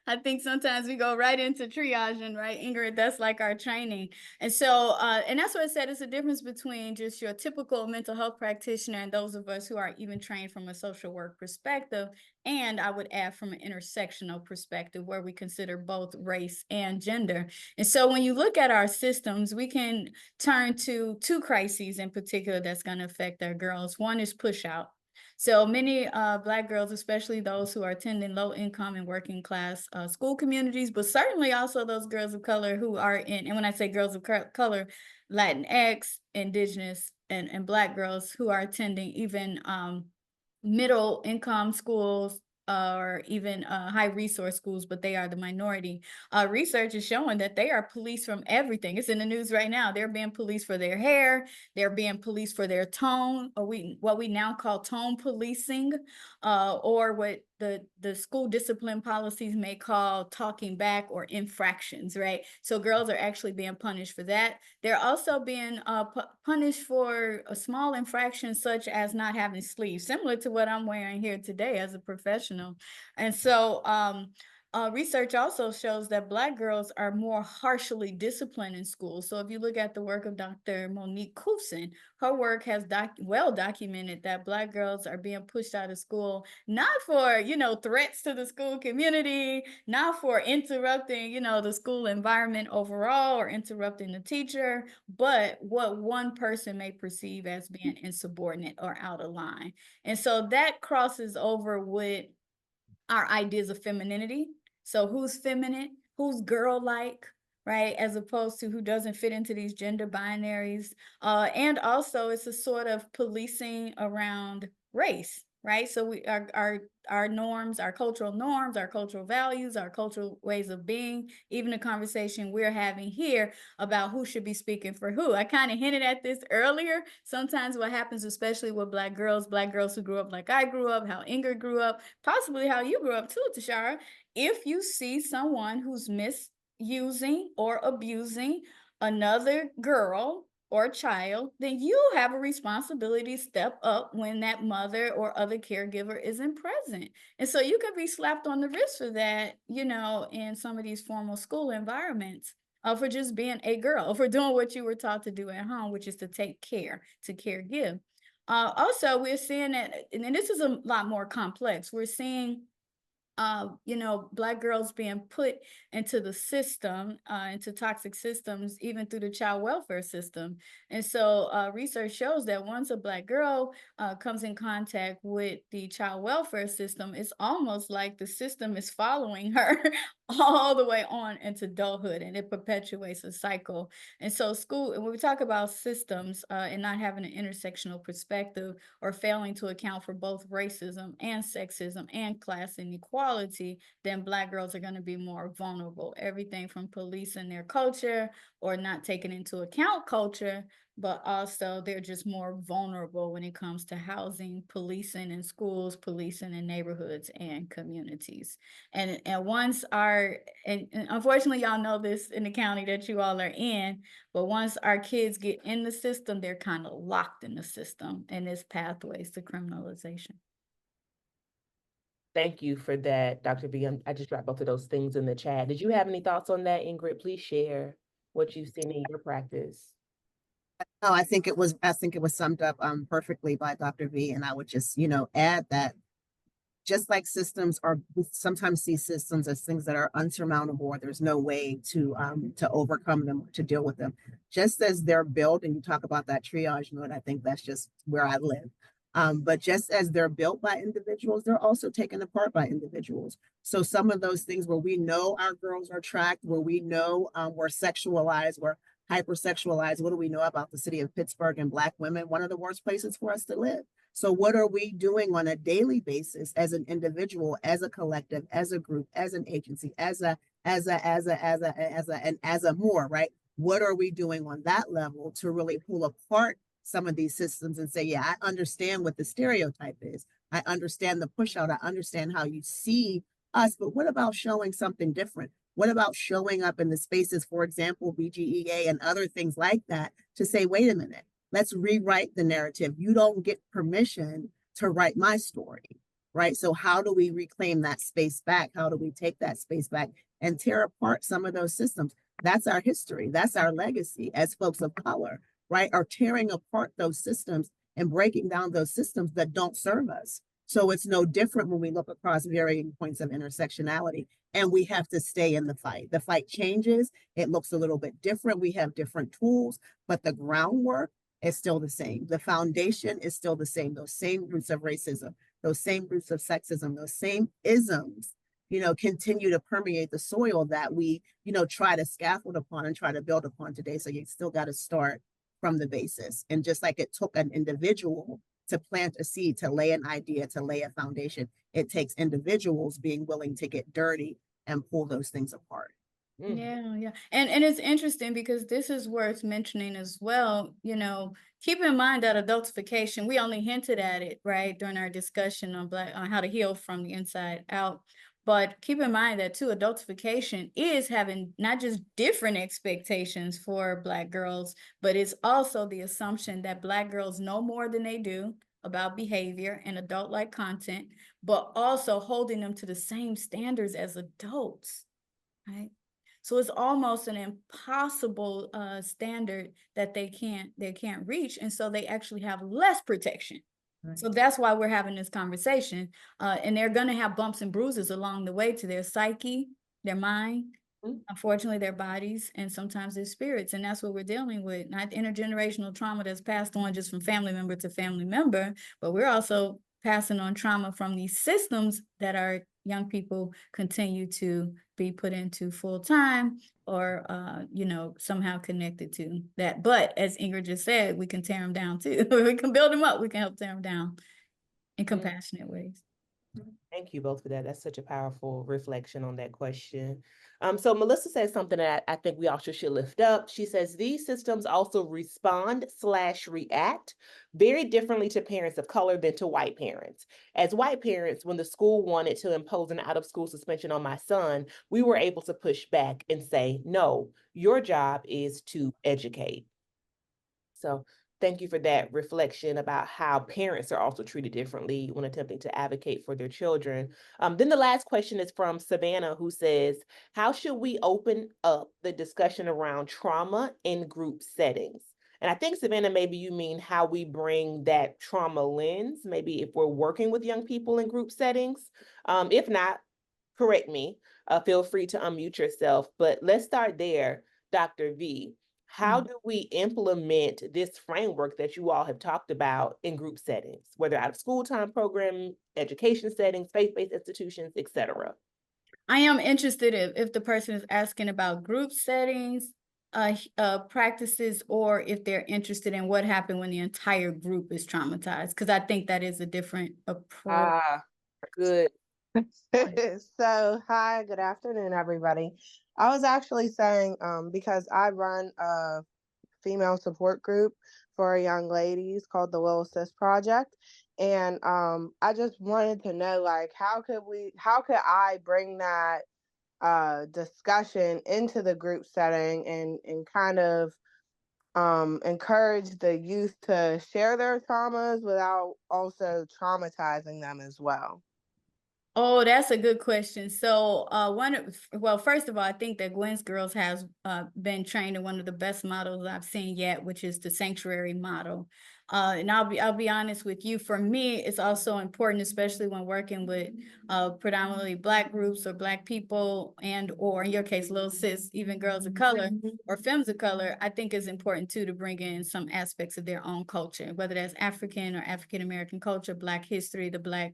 I think sometimes we go right into triaging, right, Ingrid? That's like our training. And so, and that's what I said, it's a difference between just your typical mental health practitioner and those of us who are even trained from a social work perspective. And I would add from an intersectional perspective where we consider both race and gender. And so when you look at our systems, we can turn to two crises in particular that's going to affect our girls. One is push out. So many Black girls, especially those who are attending low income and working class school communities, but certainly also those girls of color who are in, and when I say girls of color, Latinx, Indigenous, and Black girls who are attending even middle income schools or even high resource schools, but they are the minority. Research is showing that they are policed from everything. It's in the news right now. They're being policed for their hair. They're being policed for their tone, or what we now call tone policing, or what the school discipline policies may call talking back or infractions, right? So girls are actually being punished for that. They're also being punished for a small infraction such as not having sleeves, similar to what I'm wearing here today as a professional. And so research also shows that Black girls are more harshly disciplined in school. So if you look at the work of Dr. Monique Koofson, her work has well documented that Black girls are being pushed out of school, not for, threats to the school community, not for interrupting, the school environment overall or interrupting the teacher, but what one person may perceive as being insubordinate or out of line. And so that crosses over with our ideas of femininity. So who's feminine, who's girl-like, right? As opposed to who doesn't fit into these gender binaries. And also it's a sort of policing around race, right? So we our norms, our cultural norms, our cultural values, our cultural ways of being, even the conversation we're having here about who should be speaking for who. I kind of hinted at this earlier. Sometimes what happens, especially with Black girls who grew up like I grew up, how Ingrid grew up, possibly how you grew up too, Tashara, if you see someone who's misusing or abusing another girl or child, then you have a responsibility to step up when that mother or other caregiver isn't present. And so you could be slapped on the wrist for that, in some of these formal school environments. For just being a girl, for doing what you were taught to do at home, which is to take care, to care give. Also, we're seeing that, and this is a lot more complex. We're seeing Black girls being put into the system, into toxic systems, even through the child welfare system. And so research shows that once a Black girl comes in contact with the child welfare system, it's almost like the system is following her all the way on into adulthood, and it perpetuates a cycle. And so when we talk about systems and not having an intersectional perspective or failing to account for both racism and sexism and class inequality, then Black girls are going to be more vulnerable. Everything from policing their culture or not taking into account culture, but also they're just more vulnerable when it comes to housing, policing in schools, policing in neighborhoods and communities. And unfortunately, y'all know this in the county that you all are in, but once our kids get in the system, they're kind of locked in the system and its pathways to criminalization. Thank you for that, Dr. B. I just dropped both of those things in the chat. Did you have any thoughts on that, Ingrid? Please share what you've seen in your practice. No, I think it was summed up perfectly by Dr. V. And I would just, add that just like systems are, we sometimes see systems as things that are unsurmountable, or there's no way to overcome them, to deal with them. Just as they're built, and you talk about that triage mode, I think that's just where I live. But just as they're built by individuals, they're also taken apart by individuals. So some of those things where we know our girls are tracked, where we know we're sexualized, we're hypersexualized. What do we know about the city of Pittsburgh and Black women? One of the worst places for us to live. So what are we doing on a daily basis as an individual, as a collective, as a group, as an agency, as a more, right? What are we doing on that level to really pull apart some of these systems and say, yeah, I understand what the stereotype is. I understand the push out. I understand how you see us, but what about showing something different? What about showing up in the spaces, for example, BGEA and other things like that, to say, wait a minute, let's rewrite the narrative. You don't get permission to write my story, right? So how do we reclaim that space back? How do we take that space back and tear apart some of those systems? That's our history. That's our legacy as folks of color, right? Are tearing apart those systems and breaking down those systems that don't serve us. So it's no different when we look across varying points of intersectionality, and we have to stay in the fight. The fight changes. It looks a little bit different. We have different tools, but the groundwork is still the same. The foundation is still the same. Those same roots of racism, those same roots of sexism, those same isms, continue to permeate the soil that we, try to scaffold upon and try to build upon today. So you still got to start from the basis. And just like it took an individual to plant a seed, to lay an idea, to lay a foundation, it takes individuals being willing to get dirty and pull those things apart. Yeah. And it's interesting because this is worth mentioning as well. Keep in mind that adultification, we only hinted at it, right, during our discussion on how to heal from the inside out. But keep in mind that too, adultification is having not just different expectations for Black girls, but it's also the assumption that Black girls know more than they do about behavior and adult-like content, but also holding them to the same standards as adults, right? So it's almost an impossible standard that they can't reach, and so they actually have less protection. Right. So that's why we're having this conversation, and they're going to have bumps and bruises along the way to their psyche, their mind, unfortunately their bodies, and sometimes their spirits, and that's what we're dealing with. Not intergenerational trauma that's passed on just from family member to family member, but we're also passing on trauma from these systems that our young people continue to be put into full time or, somehow connected to that. But as Ingrid just said, we can tear them down too. We can build them up. We can help tear them down in compassionate ways. Thank you both for that. That's such a powerful reflection on that question. So Melissa says something that I think we also should lift up. She says these systems also respond/react very differently to parents of color than to white parents. As white parents, when the school wanted to impose an out-of-school suspension on my son, we were able to push back and say, no, your job is to educate. So thank you for that reflection about how parents are also treated differently when attempting to advocate for their children. Then the last question is from Savannah, who says, how should we open up the discussion around trauma in group settings? And I think, Savannah, maybe you mean how we bring that trauma lens, maybe if we're working with young people in group settings. If not, correct me. Feel free to unmute yourself. But let's start there, Dr. V. How do we implement this framework that you all have talked about in group settings, whether out of school time program, education settings, faith-based institutions, et cetera? I am interested if the person is asking about group settings, practices, or if they're interested in what happened when the entire group is traumatized, because I think that is a different approach. Good. So, hi, good afternoon, everybody. I was actually saying, because I run a female support group for young ladies called the Little Sis Project. And I just wanted to know, like, how could I bring that discussion into the group setting and kind of encourage the youth to share their traumas without also traumatizing them as well? Oh, that's a good question. So first of all, I think that Gwen's Girls has been trained in one of the best models I've seen yet, which is the sanctuary model. And I'll be honest with you, for me, it's also important, especially when working with predominantly Black groups or Black people, and or in your case, little sis, even girls of color or femmes of color. I think it's important too to bring in some aspects of their own culture, whether that's African or African American culture, Black history, the Black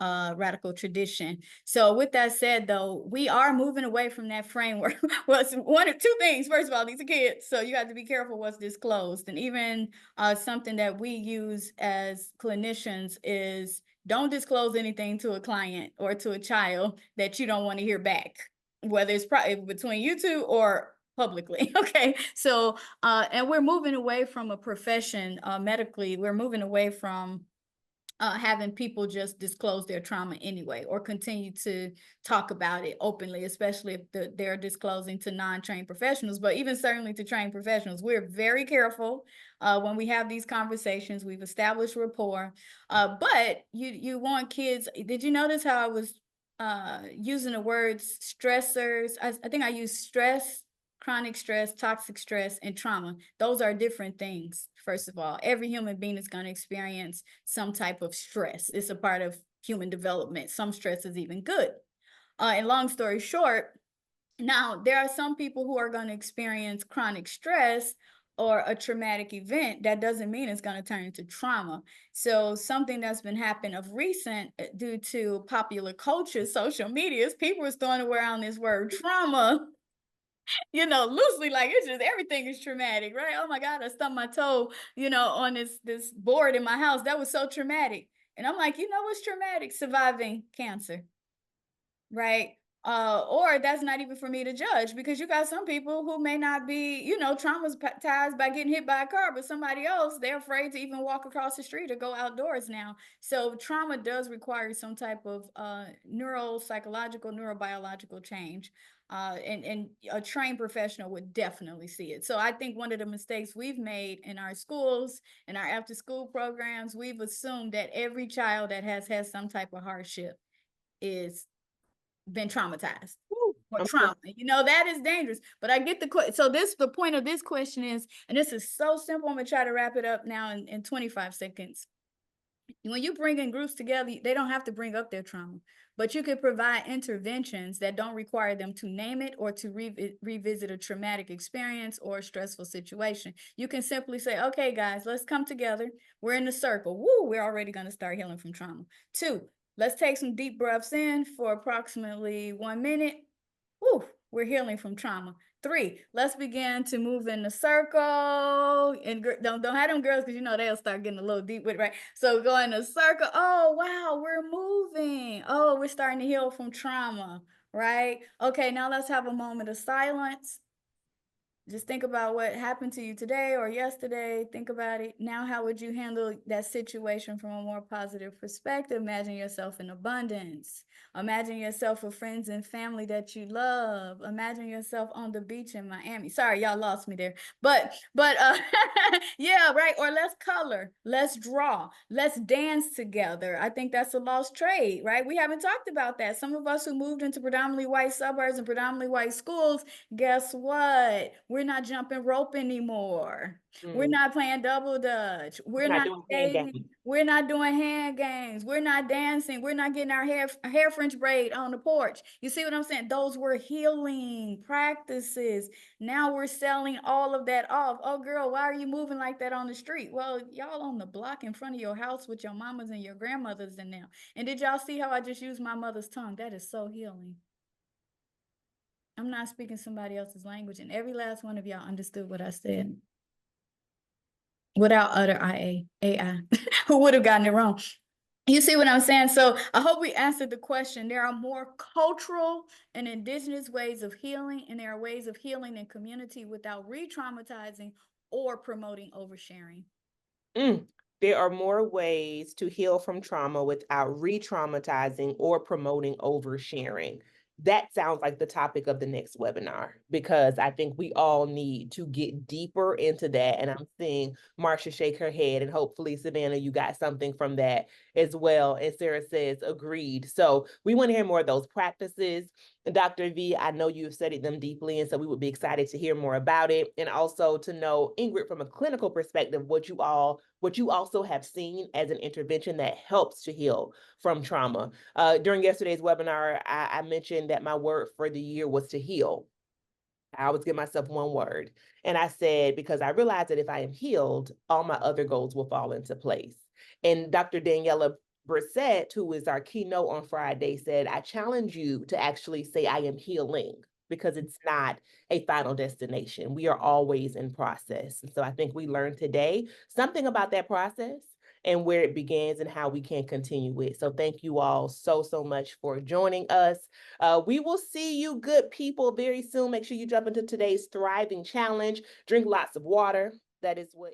radical tradition. So with that said, though, we are moving away from that framework. Well, it's one of two things. First of all, these are kids, so you have to be careful what's disclosed. And even something that we use as clinicians is don't disclose anything to a client or to a child that you don't want to hear back, whether it's probably between you two or publicly. Okay. So, and we're moving away from a profession, medically, we're moving away from having people just disclose their trauma anyway, or continue to talk about it openly, especially if they're disclosing to non-trained professionals, but even certainly to trained professionals. We're very careful when we have these conversations. We've established rapport, but you want kids. Did you notice how I was using the words stressors? I think I used stress, chronic stress, toxic stress, and trauma. Those are different things. First of all, every human being is going to experience some type of stress. It's a part of human development. Some stress is even good. And long story short, now there are some people who are going to experience chronic stress or a traumatic event. That doesn't mean it's going to turn into trauma. So something that's been happening of recent due to popular culture, social media, is people are throwing around this word trauma, you know, loosely, like it's just everything is traumatic, right? Oh my God, I stubbed my toe, you know, on this board in my house. That was so traumatic. And I'm like, you know what's traumatic? Surviving cancer, right? Or that's not even for me to judge, because you got some people who may not be, you know, traumatized by getting hit by a car, but somebody else, they're afraid to even walk across the street or go outdoors now. So trauma does require some type of neuropsychological, neurobiological change. And a trained professional would definitely see it. So I think one of the mistakes we've made in our schools and our after school programs, we've assumed that every child that has had some type of hardship is been traumatized or trauma. You know, that is dangerous. But I get so the point of this question is, and this is so simple, I'm gonna try to wrap it up now in 25 seconds. When you bring in groups together, they don't have to bring up their trauma, but you could provide interventions that don't require them to name it or to revisit a traumatic experience or a stressful situation. You can simply say, okay, guys, let's come together. We're in a circle. Woo, we're already going to start healing from trauma. 2, let's take some deep breaths in for approximately 1 minute. Woo, we're healing from trauma. 3, let's begin to move in the circle. And don't have them girls, because you know they'll start getting a little deep with it, right? So go in a circle. Oh, wow, we're moving. Oh, we're starting to heal from trauma, right? Okay, now let's have a moment of silence. Just think about what happened to you today or yesterday. Think about it. Now, how would you handle that situation from a more positive perspective? Imagine yourself in abundance. Imagine yourself with friends and family that you love. Imagine yourself on the beach in Miami. Sorry, y'all lost me there. But yeah, right. Or let's color, let's draw, let's dance together. I think that's a lost trade, right? We haven't talked about that. Some of us who moved into predominantly white suburbs and predominantly white schools, guess what? We're not jumping rope anymore. We're not playing double dutch. We're not dating. We're not doing hand games. We're not dancing. We're not getting our hair French braid on the porch. You see what I'm saying? Those were healing practices. Now we're selling all of that off. Oh, girl, why are you moving like that on the street? Well, y'all on the block in front of your house with your mamas and your grandmothers in there. And did y'all see how I just used my mother's tongue? That is so healing. I'm not speaking somebody else's language, and every last one of y'all understood what I said without utter AI. Who would have gotten it wrong? You see what I'm saying? So I hope we answered the question. There are more cultural and indigenous ways of healing, and there are ways of healing in community without re-traumatizing or promoting oversharing. There are more ways to heal from trauma without re-traumatizing or promoting oversharing. That sounds like the topic of the next webinar, because I think we all need to get deeper into that. And I'm seeing Marsha shake her head, and hopefully, Savannah, you got something from that as well. And Sarah says, agreed. So we want to hear more of those practices. And Dr. V, I know you've studied them deeply, and so we would be excited to hear more about it. And also to know, Ingrid, from a clinical perspective, what you also have seen as an intervention that helps to heal from trauma. During yesterday's webinar, I mentioned that my word for the year was to heal. I always give myself one word. And I said, because I realized that if I am healed, all my other goals will fall into place. And Dr. Daniela Brissett, who is our keynote on Friday, said, I challenge you to actually say, I am healing, because it's not a final destination. We are always in process. And so I think we learned today something about that process and where it begins and how we can continue it. So thank you all so much for joining us. We will see you good people very soon. Make sure you jump into today's Thriving Challenge. Drink lots of water. That is what